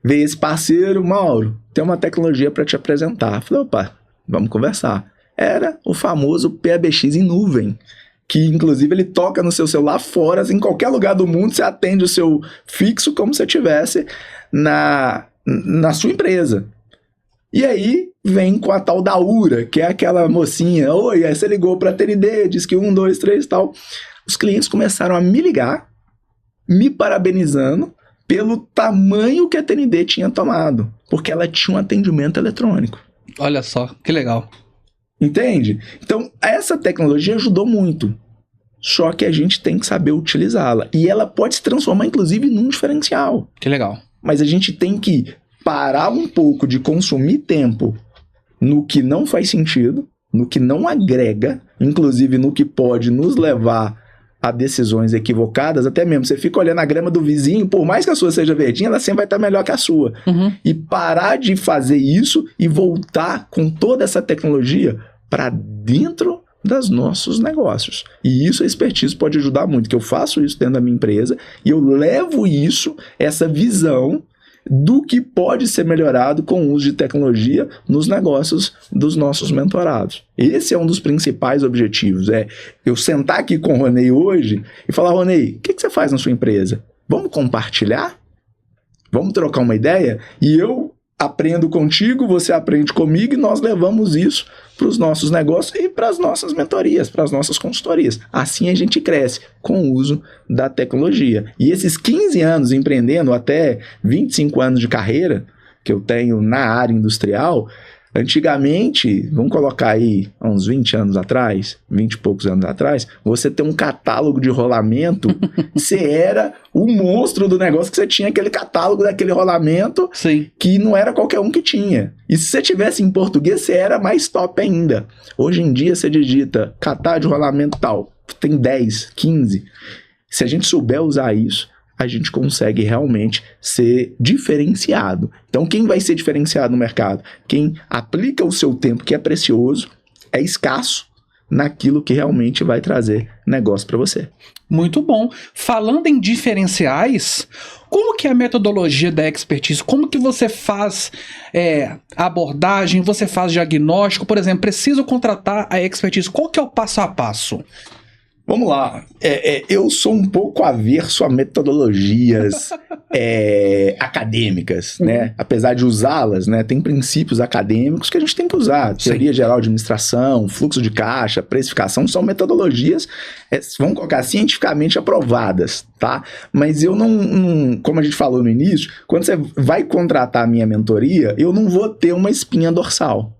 veio esse parceiro, Mauro, tem uma tecnologia para te apresentar. Eu falei, opa, vamos conversar. Era o famoso PBX em nuvem, que inclusive ele toca no seu celular fora, em qualquer lugar do mundo, você atende o seu fixo como se estivesse na sua empresa. E aí vem com a tal da URA, que é aquela mocinha, oi, aí você ligou para a TND, diz que 1, 2, 3 e tal. Os clientes começaram a me ligar, me parabenizando pelo tamanho que a TND tinha tomado, porque ela tinha um atendimento eletrônico. Olha só, que legal. Entende? Então, essa tecnologia ajudou muito, só que a gente tem que saber utilizá-la. E ela pode se transformar, inclusive, num diferencial. Que legal. Mas a gente tem que parar um pouco de consumir tempo no que não faz sentido, no que não agrega, inclusive no que pode nos levar a decisões equivocadas, até mesmo você fica olhando a grama do vizinho, por mais que a sua seja verdinha, ela sempre vai estar melhor que a sua. Uhum. E parar de fazer isso e voltar com toda essa tecnologia para dentro dos nossos negócios. E isso a expertise pode ajudar muito, que eu faço isso dentro da minha empresa e eu levo isso, essa visão do que pode ser melhorado com o uso de tecnologia nos negócios dos nossos mentorados. Esse é um dos principais objetivos, eu sentar aqui com o Ronei hoje e falar, Ronei, o que você faz na sua empresa? Vamos compartilhar? Vamos trocar uma ideia? E eu aprendo contigo, você aprende comigo e nós levamos isso para os nossos negócios e para as nossas mentorias, para as nossas consultorias. Assim a gente cresce com o uso da tecnologia. E esses 15 anos empreendendo, até 25 anos de carreira que eu tenho na área industrial, antigamente, vamos colocar aí uns 20 anos atrás, 20 e poucos anos atrás, você tem um catálogo de rolamento, você era o monstro do negócio, que você tinha aquele catálogo daquele rolamento. Sim. Que não era qualquer um que tinha. E se você tivesse em português, você era mais top ainda. Hoje em dia você digita catálogo de rolamento tal, tem 10, 15. Se a gente souber usar isso, a gente consegue realmente ser diferenciado. Então, quem vai ser diferenciado no mercado? Quem aplica o seu tempo, que é precioso, é escasso naquilo que realmente vai trazer negócio para você. Muito bom. Falando em diferenciais, como que é a metodologia da expertise? Como que você faz a abordagem, você faz diagnóstico? Por exemplo, preciso contratar a expertise. Qual que é o passo a passo? Vamos lá. Eu sou um pouco averso a metodologias acadêmicas, né? Apesar de usá-las, né? Tem princípios acadêmicos que a gente tem que usar. Sim. Teoria geral de administração, fluxo de caixa, precificação, são metodologias, vamos colocar, cientificamente aprovadas, tá? Mas eu não, como a gente falou no início, quando você vai contratar a minha mentoria, eu não vou ter uma espinha dorsal.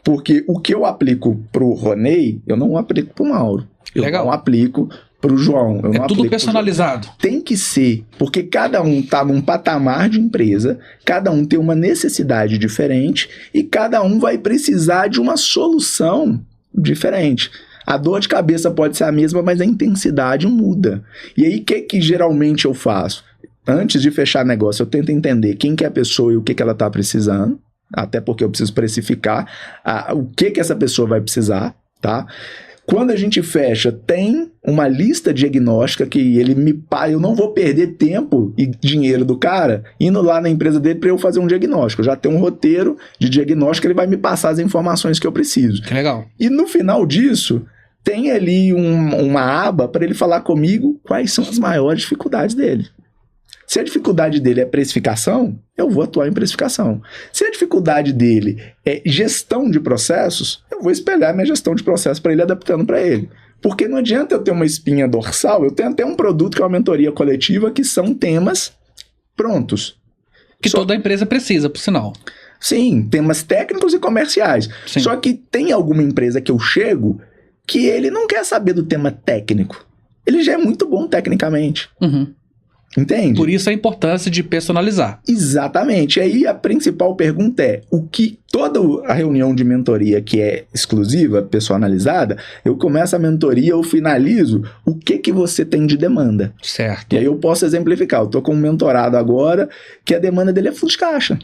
Porque o que eu aplico pro Ronei, eu não aplico pro Mauro. Eu não aplico pro João. Eu não tudo personalizado. Tem que ser, porque cada um tá num patamar de empresa, cada um tem uma necessidade diferente e cada um vai precisar de uma solução diferente. A dor de cabeça pode ser a mesma, mas a intensidade muda. E aí, o que geralmente eu faço? Antes de fechar negócio, eu tento entender quem que é a pessoa e o que ela tá precisando, até porque eu preciso precificar o que essa pessoa vai precisar, tá? Quando a gente fecha, tem uma lista diagnóstica que eu não vou perder tempo e dinheiro do cara indo lá na empresa dele para eu fazer um diagnóstico. Eu já tenho um roteiro de diagnóstico, ele vai me passar as informações que eu preciso. Que legal. E no final disso, tem ali uma aba para ele falar comigo quais são as maiores dificuldades dele. Se a dificuldade dele é precificação, eu vou atuar em precificação. Se a dificuldade dele é gestão de processos, eu vou espelhar minha gestão de processos para ele, adaptando para ele. Porque não adianta eu ter uma espinha dorsal, eu tenho até um produto que é uma mentoria coletiva, que são temas prontos. Que toda empresa precisa, por sinal. Sim, temas técnicos e comerciais. Sim. Só que tem alguma empresa que eu chego que ele não quer saber do tema técnico. Ele já é muito bom tecnicamente. Uhum. Entende? Por isso a importância de personalizar. Exatamente. Aí a principal pergunta é, toda a reunião de mentoria que é exclusiva, personalizada, eu começo a mentoria, eu finalizo, o que você tem de demanda? Certo. E aí eu posso exemplificar, eu tô com um mentorado agora, que a demanda dele é fluxo de caixa.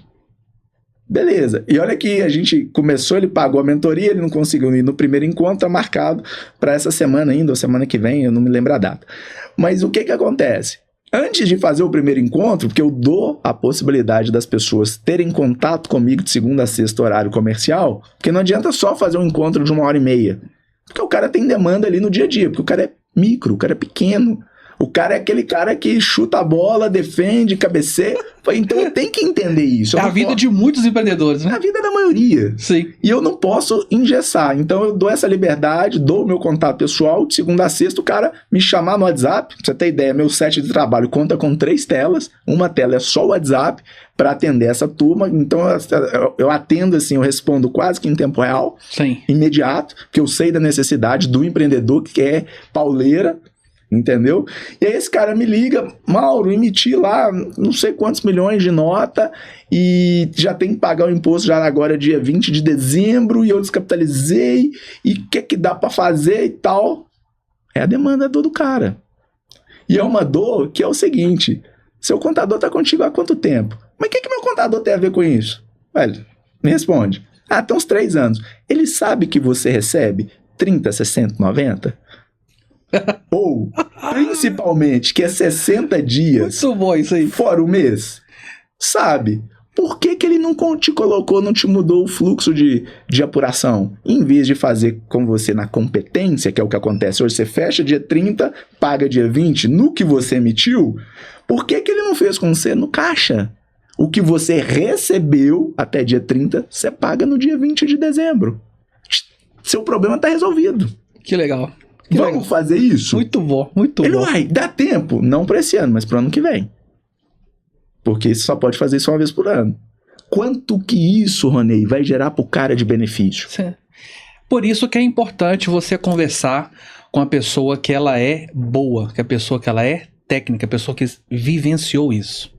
Beleza. E olha que a gente começou, ele pagou a mentoria, ele não conseguiu ir no primeiro encontro, tá marcado para essa semana ainda, ou semana que vem, eu não me lembro a data. Mas o que acontece? Antes de fazer o primeiro encontro, porque eu dou a possibilidade das pessoas terem contato comigo de segunda a sexta, horário comercial, porque não adianta só fazer um encontro de 1h30. Porque o cara tem demanda ali no dia a dia, porque o cara é micro, o cara é pequeno. O cara é aquele cara que chuta a bola, defende, cabeceia. Então eu tenho que entender isso. É a vida de muitos empreendedores, né? É a vida da maioria. Sim. E eu não posso engessar. Então eu dou essa liberdade, dou o meu contato pessoal. De segunda a sexta, o cara me chamar no WhatsApp. Pra você ter ideia, meu set de trabalho conta com 3 telas. Uma tela é só o WhatsApp para atender essa turma. Então eu atendo assim, eu respondo quase que em tempo real. Sim. Imediato, porque eu sei da necessidade do empreendedor que é pauleira. Entendeu? E aí esse cara me liga, Mauro, emiti lá não sei quantos milhões de nota e já tem que pagar o imposto já agora dia 20 de dezembro e eu descapitalizei e o que dá para fazer e tal. É a demanda do cara. E é uma dor que é o seguinte, seu contador tá contigo há quanto tempo? Mas o que meu contador tem a ver com isso? Velho, me responde. Tem uns 3 anos. Ele sabe que você recebe 30, 60, 90? Ou, principalmente, que é 60 dias. Muito bom isso aí. Fora o mês. Sabe? Por que ele não te colocou, não te mudou o fluxo de apuração? Em vez de fazer com você na competência, que é o que acontece hoje, você fecha dia 30, paga dia 20, no que você emitiu, por que ele não fez com você no caixa? O que você recebeu até dia 30, você paga no dia 20 de dezembro. Seu problema está resolvido. Que legal. Vamos fazer isso? Muito bom, muito Ele bom. vai, dá tempo, não para esse ano, mas para o ano que vem. Porque você só pode fazer isso uma vez por ano. Quanto que isso, Ronei, vai gerar pro cara de benefício? Sim. Por isso que é importante você conversar com a pessoa que ela é boa, que a pessoa que ela é técnica, a pessoa que vivenciou isso.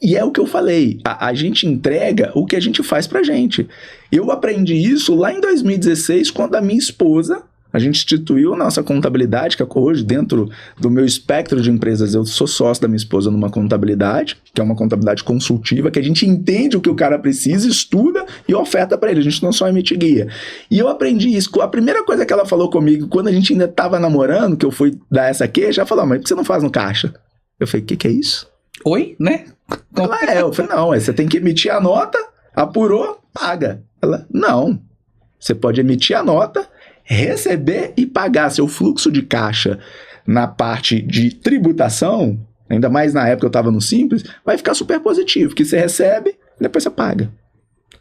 E é o que eu falei, a gente entrega o que a gente faz pra gente. Eu aprendi isso lá em 2016, quando a minha esposa A gente instituiu nossa contabilidade, que hoje, dentro do meu espectro de empresas, eu sou sócio da minha esposa numa contabilidade, que é uma contabilidade consultiva, que a gente entende o que o cara precisa, estuda e oferta para ele. A gente não só emite guia. E eu aprendi isso. A primeira coisa que ela falou comigo, quando a gente ainda estava namorando, que eu fui dar essa queixa, ela falou, mas por que você não faz no caixa? Eu falei, o que é isso? Oi, né? Eu falei, não, você tem que emitir a nota, apurou, paga. Ela, não. Você pode emitir a nota, receber e pagar. Seu fluxo de caixa na parte de tributação, ainda mais na época eu estava no Simples, vai ficar super positivo, que você recebe e depois você paga.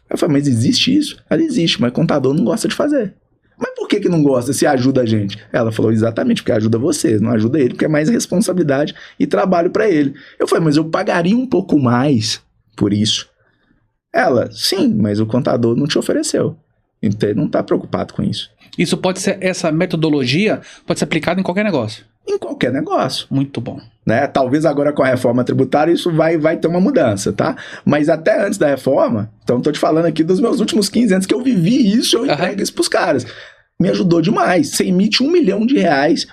Eu falei, mas existe isso? Ela, existe, mas contador não gosta de fazer. Mas por que não gosta se ajuda a gente? Ela falou, exatamente, porque ajuda você, não ajuda ele, porque é mais responsabilidade e trabalho para ele. Eu falei, mas eu pagaria um pouco mais por isso. Ela, sim, mas o contador não te ofereceu. Então ele não está preocupado com isso. Isso pode ser, essa metodologia pode ser aplicada em qualquer negócio. Em qualquer negócio. Muito bom. Né? Talvez agora com a reforma tributária isso vai ter uma mudança, tá? Mas até antes da reforma, então estou te falando aqui dos meus últimos 15 anos que eu vivi isso, eu entrego isso pros caras. Me ajudou demais. Você emite R$1 milhão,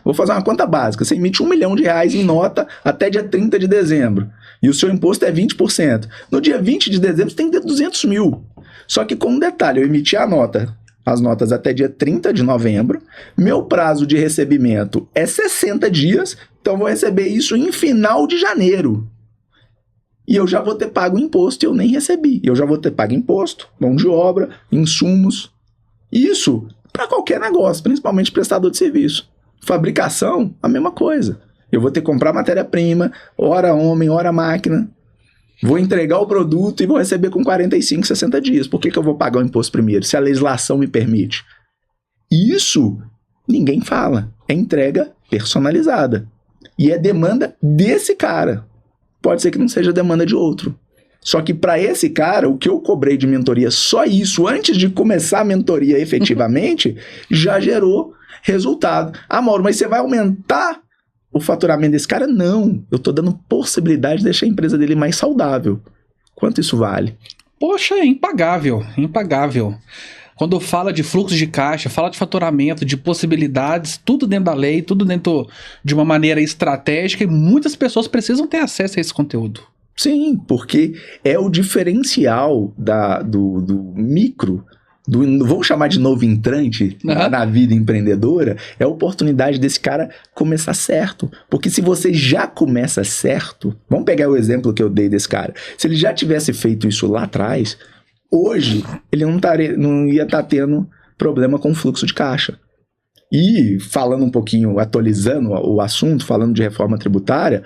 vou fazer uma conta básica, você emite R$1 milhão em nota até dia 30 de dezembro. E o seu imposto é 20%. No dia 20 de dezembro você tem que ter 200 mil. Só que com um detalhe, eu emiti as notas até dia 30 de novembro, meu prazo de recebimento é 60 dias, então eu vou receber isso em final de janeiro. E eu já vou ter pago o imposto e eu nem recebi. Eu já vou ter pago imposto, mão de obra, insumos. Isso para qualquer negócio, principalmente prestador de serviço. Fabricação, a mesma coisa. Eu vou ter que comprar matéria-prima, hora homem, hora máquina. Vou entregar o produto e vou receber com 45, 60 dias. Por que eu vou pagar o imposto primeiro, se a legislação me permite? Isso ninguém fala. É entrega personalizada. E é demanda desse cara. Pode ser que não seja demanda de outro. Só que para esse cara, o que eu cobrei de mentoria, só isso, antes de começar a mentoria efetivamente, já gerou resultado. Ah, Mauro, mas você vai aumentar o faturamento desse cara? Não, eu estou dando possibilidade de deixar a empresa dele mais saudável. Quanto isso vale? Poxa, é impagável, impagável. Quando fala de fluxo de caixa, fala de faturamento, de possibilidades, tudo dentro da lei, tudo dentro de uma maneira estratégica, e muitas pessoas precisam ter acesso a esse conteúdo. Sim, porque é o diferencial do micro, vamos chamar de novo entrante na vida empreendedora, é a oportunidade desse cara começar certo. Porque se você já começa certo, vamos pegar o exemplo que eu dei desse cara, se ele já tivesse feito isso lá atrás, hoje ele não ia estar tendo problema com fluxo de caixa. E falando um pouquinho, atualizando o assunto, falando de reforma tributária,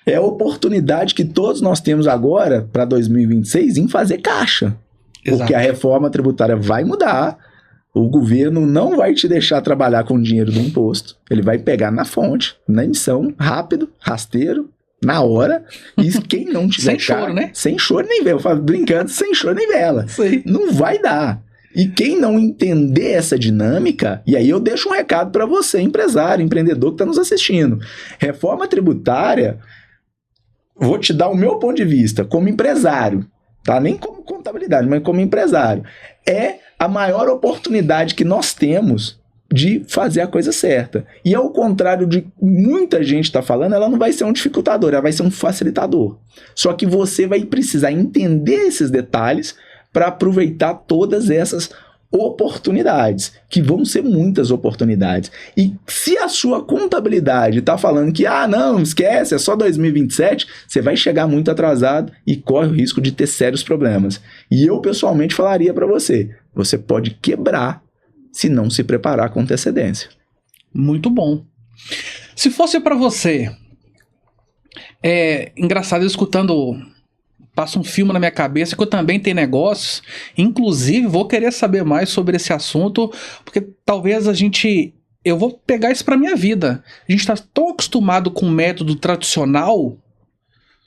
é a oportunidade que todos nós temos agora para 2026 em fazer caixa. Exato. Porque a reforma tributária vai mudar, o governo não vai te deixar trabalhar com o dinheiro do imposto, ele vai pegar na fonte, na emissão, rápido, rasteiro, na hora, e quem não tiver sem choro, né? Sem choro nem vela, eu falo brincando, sem choro nem vela. Sim. Não vai dar. E quem não entender essa dinâmica, e aí eu deixo um recado para você, empresário, empreendedor que está nos assistindo. Reforma tributária, vou te dar o meu ponto de vista como empresário, tá? Nem como contabilidade, mas como empresário. É a maior oportunidade que nós temos de fazer a coisa certa. E ao contrário de muita gente está falando, ela não vai ser um dificultador, ela vai ser um facilitador. Só que você vai precisar entender esses detalhes para aproveitar todas essas oportunidades, que vão ser muitas oportunidades. E se a sua contabilidade está falando que, não, esquece, é só 2027, você vai chegar muito atrasado e corre o risco de ter sérios problemas. E eu, pessoalmente, falaria para você pode quebrar se não se preparar com antecedência. Muito bom. Se fosse para você, engraçado, escutando... Passa um filme na minha cabeça que eu também tenho negócios. Inclusive, vou querer saber mais sobre esse assunto, porque talvez eu vou pegar isso para minha vida. A gente está tão acostumado com o método tradicional,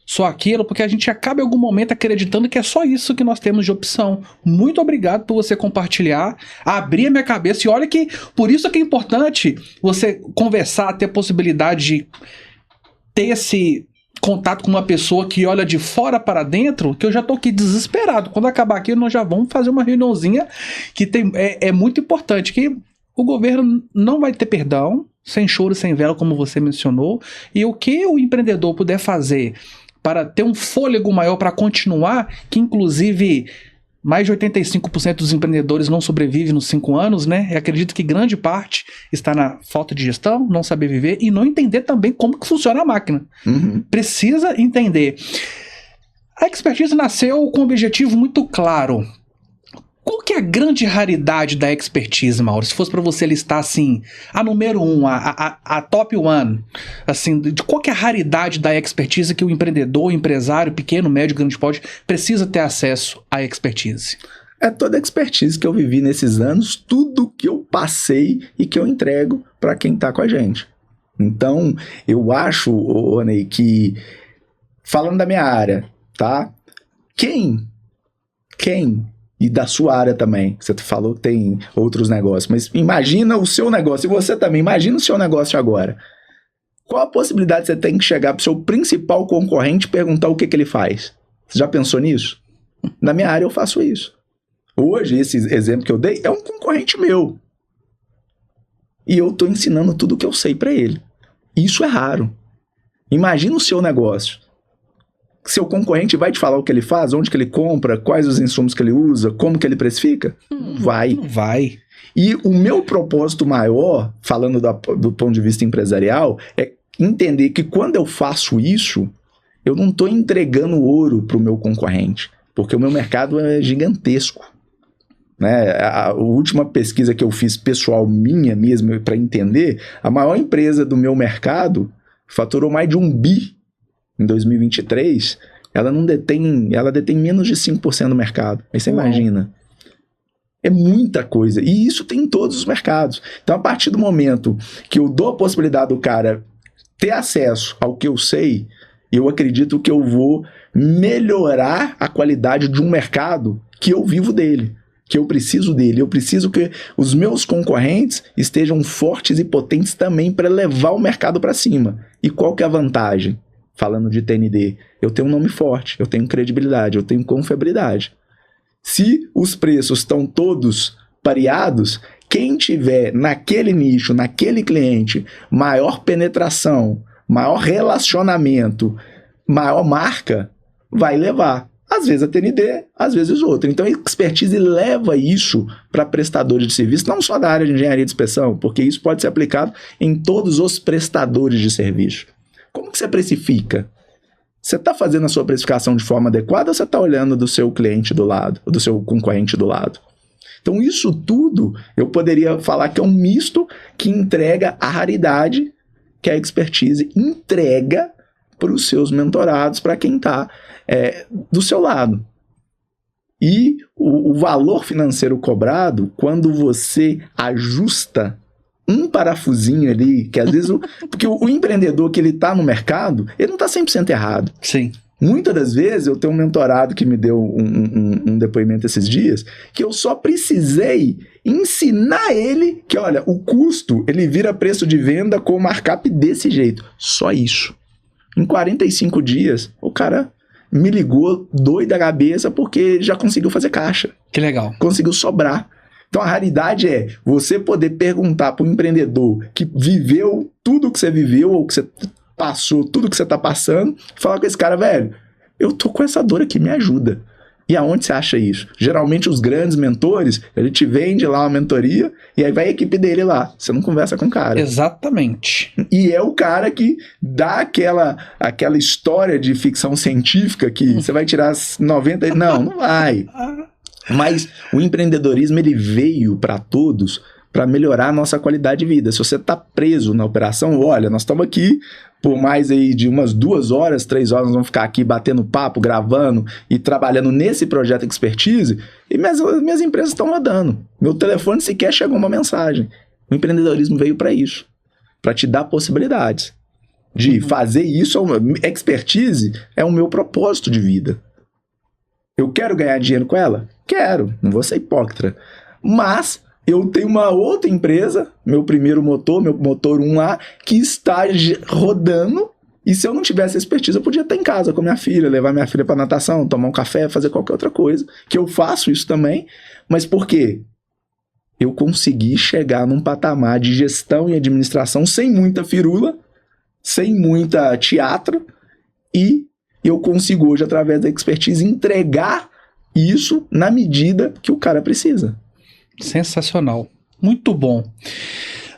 só aquilo, porque a gente acaba em algum momento acreditando que é só isso que nós temos de opção. Muito obrigado por você compartilhar, abrir a minha cabeça. E olha que, por isso que é importante você conversar, ter a possibilidade de ter esse contato com uma pessoa que olha de fora para dentro, que eu já tô aqui desesperado. Quando acabar aqui, nós já vamos fazer uma reuniãozinha que é muito importante, que o governo não vai ter perdão, sem choro, sem vela, como você mencionou, e o que o empreendedor puder fazer para ter um fôlego maior para continuar, que inclusive mais de 85% dos empreendedores não sobrevivem nos 5 anos, né? Eu acredito que grande parte está na falta de gestão, não saber viver e não entender também como que funciona a máquina. Precisa entender. A expertise nasceu com um objetivo muito claro. Qual que é a grande raridade da expertise, Mauro? Se fosse para você listar assim, a número 1, a top 1, assim, de qual que é a raridade da expertise que o empreendedor, o empresário, pequeno, médio, grande porte, precisa ter acesso à expertise? É toda a expertise que eu vivi nesses anos, tudo que eu passei e que eu entrego para quem está com a gente. Então, eu acho, Ney, que, falando da minha área, tá? Quem e da sua área também, você falou que tem outros negócios, mas imagina o seu negócio, e você também, imagina o seu negócio agora. Qual a possibilidade você tem que chegar para o seu principal concorrente e perguntar o que ele faz? Você já pensou nisso? Na minha área eu faço isso. Hoje, esse exemplo que eu dei é um concorrente meu. E eu estou ensinando tudo o que eu sei para ele. Isso é raro. Imagina o seu negócio. Seu concorrente vai te falar o que ele faz, onde que ele compra, quais os insumos que ele usa, como que ele precifica? Vai. Não vai. E o meu propósito maior, falando do ponto de vista empresarial, é entender que quando eu faço isso, eu não estou entregando ouro para o meu concorrente, porque o meu mercado é gigantesco. Né? A última pesquisa que eu fiz pessoal minha mesmo, para entender, a maior empresa do meu mercado faturou mais de 1 bi em 2023, ela detém menos de 5% do mercado. Aí você imagina. É muita coisa. E isso tem em todos os mercados. Então, a partir do momento que eu dou a possibilidade do cara ter acesso ao que eu sei, eu acredito que eu vou melhorar a qualidade de um mercado que eu vivo dele, que eu preciso dele. Eu preciso que os meus concorrentes estejam fortes e potentes também para levar o mercado para cima. E qual que é a vantagem? Falando de TND, eu tenho um nome forte, eu tenho credibilidade, eu tenho confiabilidade. Se os preços estão todos pareados, quem tiver naquele nicho, naquele cliente, maior penetração, maior relacionamento, maior marca, vai levar. Às vezes a TND, às vezes outra. Então a expertise leva isso para prestadores de serviço, não só da área de engenharia de inspeção, porque isso pode ser aplicado em todos os prestadores de serviço. Como que você precifica? Você está fazendo a sua precificação de forma adequada ou você está olhando do seu cliente do lado, do seu concorrente do lado? Então isso tudo eu poderia falar que é um misto que entrega a raridade que a expertise entrega para os seus mentorados, para quem está do seu lado. E o valor financeiro cobrado, quando você ajusta um parafusinho ali, que às vezes... Porque o empreendedor que ele está no mercado, ele não está 100% errado. Sim. Muitas das vezes, eu tenho um mentorado que me deu um depoimento esses dias, que eu só precisei ensinar ele que, olha, o custo, ele vira preço de venda com markup desse jeito. Só isso. Em 45 dias, o cara me ligou doido da cabeça porque já conseguiu fazer caixa. Que legal. Conseguiu sobrar. Então a raridade é você poder perguntar para um empreendedor que viveu tudo que você viveu, ou que você passou tudo que você está passando, falar com esse cara, velho, eu tô com essa dor aqui, me ajuda. E aonde você acha isso? Geralmente os grandes mentores, ele te vende lá uma mentoria e aí vai a equipe dele lá. Você não conversa com o cara. Exatamente. E é o cara que dá aquela história de ficção científica que você vai tirar as 90... Não vai. Mas o empreendedorismo, ele veio para todos para melhorar a nossa qualidade de vida. Se você está preso na operação, olha, nós estamos aqui por mais aí de umas 2 horas, 3 horas, nós vamos ficar aqui batendo papo, gravando e trabalhando nesse projeto Expertise, e minhas empresas estão rodando. Meu telefone sequer chegou uma mensagem. O empreendedorismo veio para isso, para te dar possibilidades de fazer isso. Expertise é o meu propósito de vida. Eu quero ganhar dinheiro com ela? Quero, não vou ser hipócrita. Mas eu tenho uma outra empresa, meu primeiro motor, meu motor 1 lá, que está rodando, e se eu não tivesse expertise, eu podia estar em casa com minha filha, levar minha filha para natação, tomar um café, fazer qualquer outra coisa, que eu faço isso também. Mas por quê? eu consegui chegar num patamar de gestão e administração sem muita firula, sem muita teatro, e eu consigo hoje, através da expertise, entregar isso na medida que o cara precisa. Sensacional. Muito bom.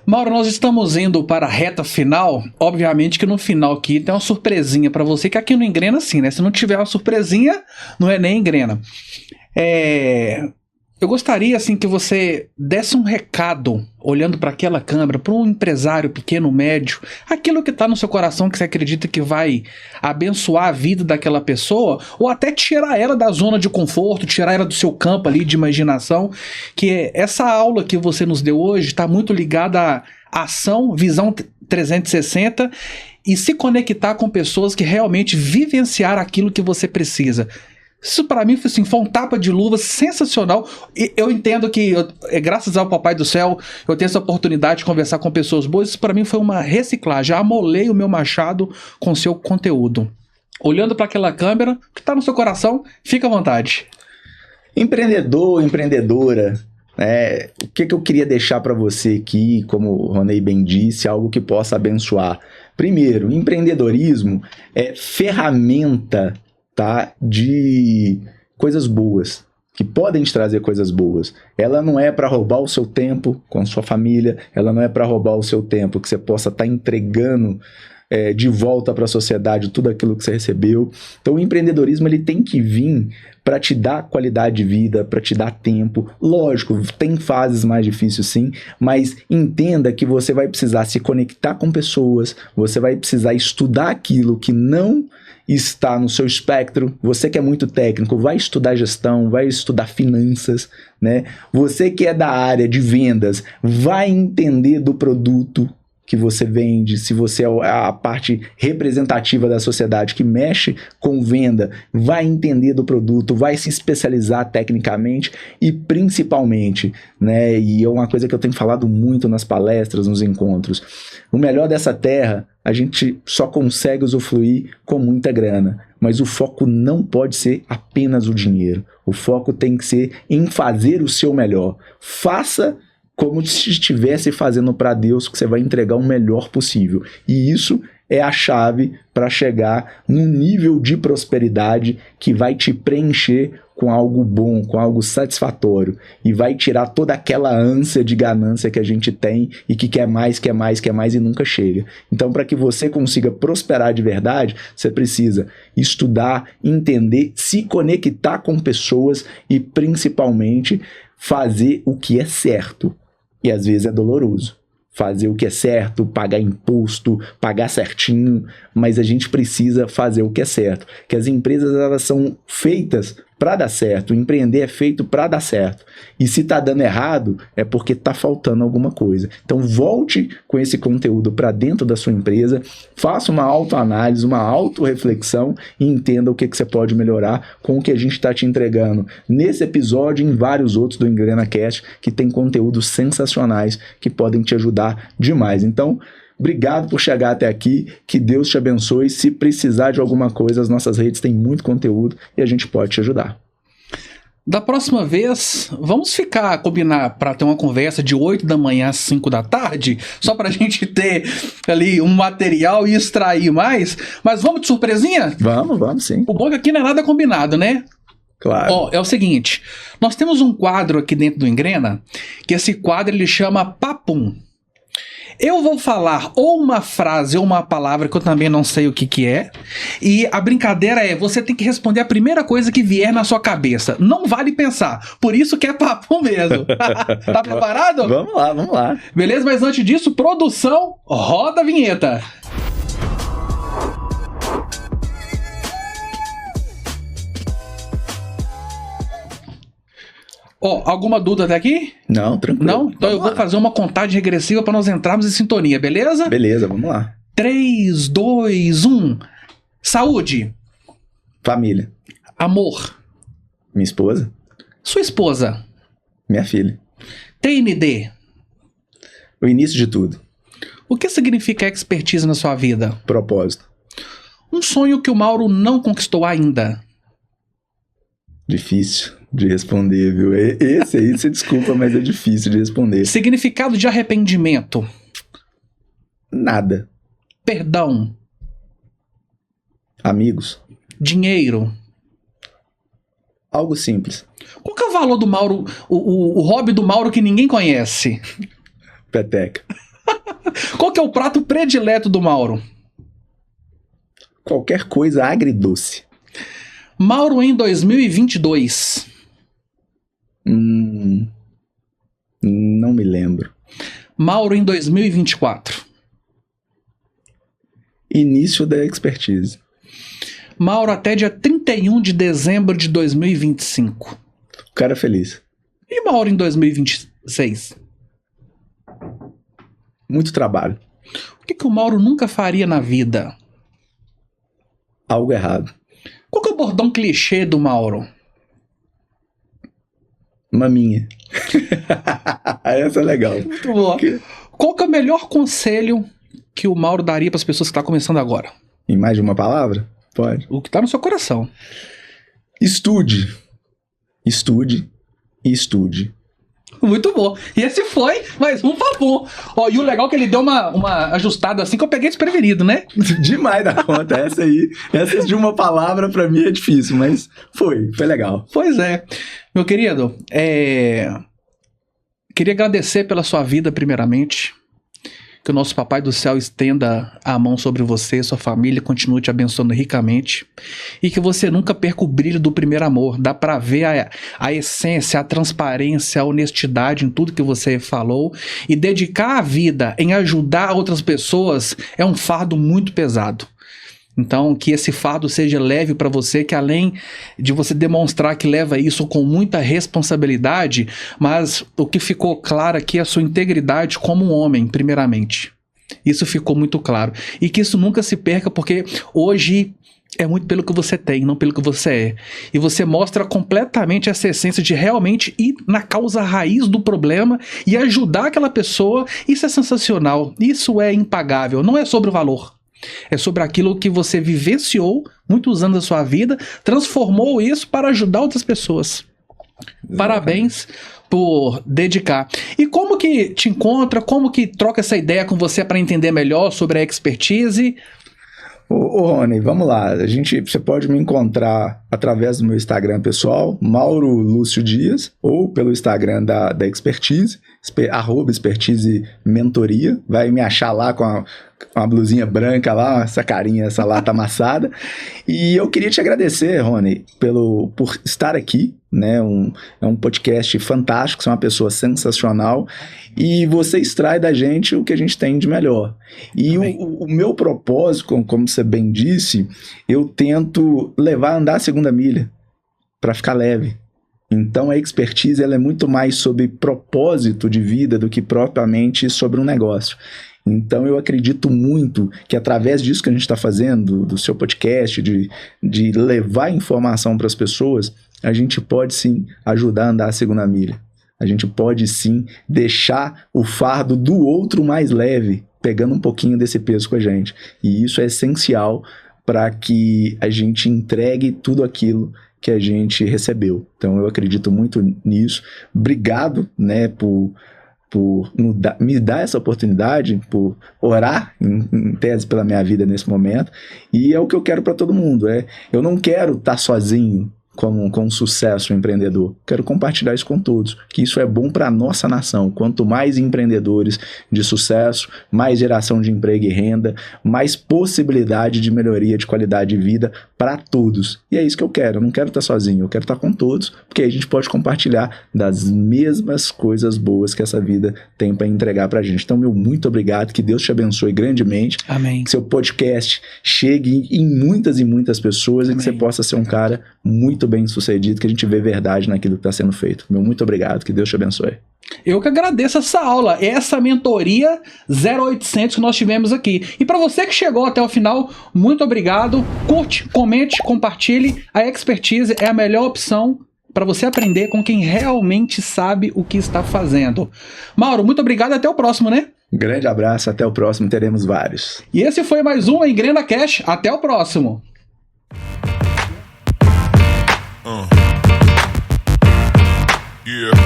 Mauro, nós estamos indo para a reta final. Obviamente que no final aqui tem uma surpresinha para você, que aqui não engrena assim, né? Se não tiver uma surpresinha, não é nem engrena. Eu gostaria assim que você desse um recado, olhando para aquela câmera, para um empresário pequeno, médio, aquilo que está no seu coração que você acredita que vai abençoar a vida daquela pessoa, ou até tirar ela da zona de conforto, tirar ela do seu campo ali de imaginação, que essa aula que você nos deu hoje está muito ligada à ação, visão 360 e se conectar com pessoas que realmente vivenciaram aquilo que você precisa. Isso para mim foi um tapa de luva sensacional. E eu entendo que, graças ao Papai do Céu, eu tenho essa oportunidade de conversar com pessoas boas. Isso para mim foi uma reciclagem. Amolei o meu machado com seu conteúdo. Olhando para aquela câmera, o que está no seu coração, fica à vontade. Empreendedor, empreendedora, o que eu queria deixar para você aqui, como o Ronei bem disse, algo que possa abençoar. Primeiro, empreendedorismo é ferramenta, tá, de coisas boas, que podem te trazer coisas boas. Ela não é para roubar o seu tempo com a sua família, ela não é para roubar o seu tempo que você possa estar entregando de volta para a sociedade tudo aquilo que você recebeu. Então o empreendedorismo ele tem que vir para te dar qualidade de vida, para te dar tempo. Lógico, tem fases mais difíceis sim, mas entenda que você vai precisar se conectar com pessoas, você vai precisar estudar aquilo que não está no seu espectro. Você que é muito técnico, vai estudar gestão, vai estudar finanças, né? Você que é da área de vendas, vai entender do produto que você vende. Se você é a parte representativa da sociedade que mexe com venda, vai entender do produto, vai se especializar tecnicamente e principalmente, né? E é uma coisa que eu tenho falado muito nas palestras, nos encontros. O melhor dessa terra, a gente só consegue usufruir com muita grana, mas o foco não pode ser apenas o dinheiro. O foco tem que ser em fazer o seu melhor. Faça como se estivesse fazendo para Deus, que você vai entregar o melhor possível. E isso é a chave para chegar num nível de prosperidade que vai te preencher com algo bom, com algo satisfatório, e vai tirar toda aquela ânsia de ganância que a gente tem e que quer mais, quer mais, quer mais e nunca chega. Então, para que você consiga prosperar de verdade, você precisa estudar, entender, se conectar com pessoas e, principalmente, fazer o que é certo. E às vezes é doloroso. Fazer o que é certo, pagar imposto, pagar certinho, mas a gente precisa fazer o que é certo. Que as empresas elas são feitas para dar certo, empreender é feito para dar certo. E se está dando errado, é porque está faltando alguma coisa. Então volte com esse conteúdo para dentro da sua empresa, faça uma autoanálise, uma autorreflexão e entenda o que você pode melhorar com o que a gente está te entregando nesse episódio e em vários outros do EngrenaCast, que tem conteúdos sensacionais que podem te ajudar demais. Então, obrigado por chegar até aqui, que Deus te abençoe. Se precisar de alguma coisa, as nossas redes têm muito conteúdo e a gente pode te ajudar. Da próxima vez, vamos combinar para ter uma conversa de 8 da manhã às 5 da tarde, só para a gente ter ali um material e extrair mais. Mas vamos de surpresinha? Vamos sim. O bom é que aqui não é nada combinado, né? Claro. É o seguinte, nós temos um quadro aqui dentro do Engrena, que esse quadro ele chama Papum. Eu vou falar ou uma frase ou uma palavra que eu também não sei o que é. E a brincadeira é, você tem que responder a primeira coisa que vier na sua cabeça. Não vale pensar. Por isso que é papo mesmo. Tá preparado? Vamos lá. Beleza? Mas antes disso, produção, roda a vinheta. Alguma dúvida até aqui? Não, tranquilo. Não? Então eu vou fazer uma contagem regressiva para nós entrarmos em sintonia, beleza? Beleza, vamos lá. 3, 2, 1. Saúde. Família. Amor. Minha esposa. Sua esposa. Minha filha. TND. O início de tudo. O que significa expertise na sua vida? Propósito. Um sonho que o Mauro não conquistou ainda. Difícil de responder, viu? Esse aí, você desculpa, mas é difícil de responder. Significado de arrependimento. Nada. Perdão. Amigos. Dinheiro. Algo simples. Qual que é o valor do Mauro, o hobby do Mauro que ninguém conhece? Peteca. Qual que é o prato predileto do Mauro? Qualquer coisa agridoce. Mauro em 2022. Não me lembro. Mauro em 2024. Início da expertise. Mauro até dia 31 de dezembro de 2025. O cara feliz. E Mauro em 2026? Muito trabalho. O que o Mauro nunca faria na vida? Algo errado. Qual que é o bordão clichê do Mauro? Maminha. Essa é legal. Muito boa. Qual que é o melhor conselho que o Mauro daria para as pessoas que estão começando agora? Em mais de uma palavra? Pode. O que está no seu coração. Estude. Estude e estude. Muito bom. E esse foi mais um papo. Ó, e o legal é que ele deu uma ajustada assim que eu peguei desprevenido, né? Demais da conta. Essa de uma palavra pra mim é difícil, mas foi legal. Pois é. Meu querido, queria agradecer pela sua vida primeiramente. Que o nosso Papai do Céu estenda a mão sobre você e sua família, continue te abençoando ricamente. E que você nunca perca o brilho do primeiro amor. Dá pra ver a essência, a transparência, a honestidade em tudo que você falou. E dedicar a vida em ajudar outras pessoas é um fardo muito pesado. Então, que esse fardo seja leve para você, que além de você demonstrar que leva isso com muita responsabilidade, mas o que ficou claro aqui é a sua integridade como um homem, primeiramente. Isso ficou muito claro. E que isso nunca se perca, porque hoje é muito pelo que você tem, não pelo que você é. E você mostra completamente essa essência de realmente ir na causa raiz do problema e ajudar aquela pessoa. Isso é sensacional. Isso é impagável. Não é sobre o valor. É sobre aquilo que você vivenciou muitos anos da sua vida, transformou isso para ajudar outras pessoas. Exatamente. Parabéns por dedicar. E como que te encontra, como que troca essa ideia com você para entender melhor sobre a expertise? Ô Rony, vamos lá. Você pode me encontrar através do meu Instagram pessoal, Mauro Lúcio Dias, ou pelo Instagram da Expertise, @Expertise Mentoria. Vai me achar lá com uma blusinha branca lá, essa carinha, essa lata amassada. E eu queria te agradecer, Rony, por estar aqui, né? É um podcast fantástico, você é uma pessoa sensacional e você extrai da gente o que a gente tem de melhor. E o meu propósito, como você bem disse, eu tento levar a andar a segunda milha para ficar leve. Então a expertise ela é muito mais sobre propósito de vida do que propriamente sobre um negócio. Então eu acredito muito que através disso que a gente está fazendo, do seu podcast, de levar informação para as pessoas, a gente pode sim ajudar a andar a segunda milha. A gente pode sim deixar o fardo do outro mais leve, pegando um pouquinho desse peso com a gente. E isso é essencial para que a gente entregue tudo aquilo que a gente recebeu. Então eu acredito muito nisso. Obrigado, né, por me dar essa oportunidade, por orar em tese pela minha vida nesse momento. E é o que eu quero para todo mundo. Eu não quero estar sozinho com um sucesso empreendedor. Quero compartilhar isso com todos, que isso é bom para a nossa nação. Quanto mais empreendedores de sucesso, mais geração de emprego e renda, mais possibilidade de melhoria de qualidade de vida para todos. E é isso que eu quero. Eu não quero estar sozinho, eu quero estar com todos, porque aí a gente pode compartilhar das mesmas coisas boas que essa vida tem para entregar para a gente. Então, meu muito obrigado, que Deus te abençoe grandemente. Amém. Que seu podcast chegue em muitas e muitas pessoas. Amém. E que você possa ser um cara muito bem sucedido, que a gente vê verdade naquilo que está sendo feito. Meu muito obrigado, que Deus te abençoe. Eu que agradeço essa aula, essa mentoria 0800 que nós tivemos aqui. E para você que chegou até o final, muito obrigado. Curte, comente, compartilhe. A Expertise é a melhor opção para você aprender com quem realmente sabe o que está fazendo. Mauro, muito obrigado, até o próximo, né? Um grande abraço, até o próximo, teremos vários. E esse foi mais um Engrena Cash, até o próximo. Yeah.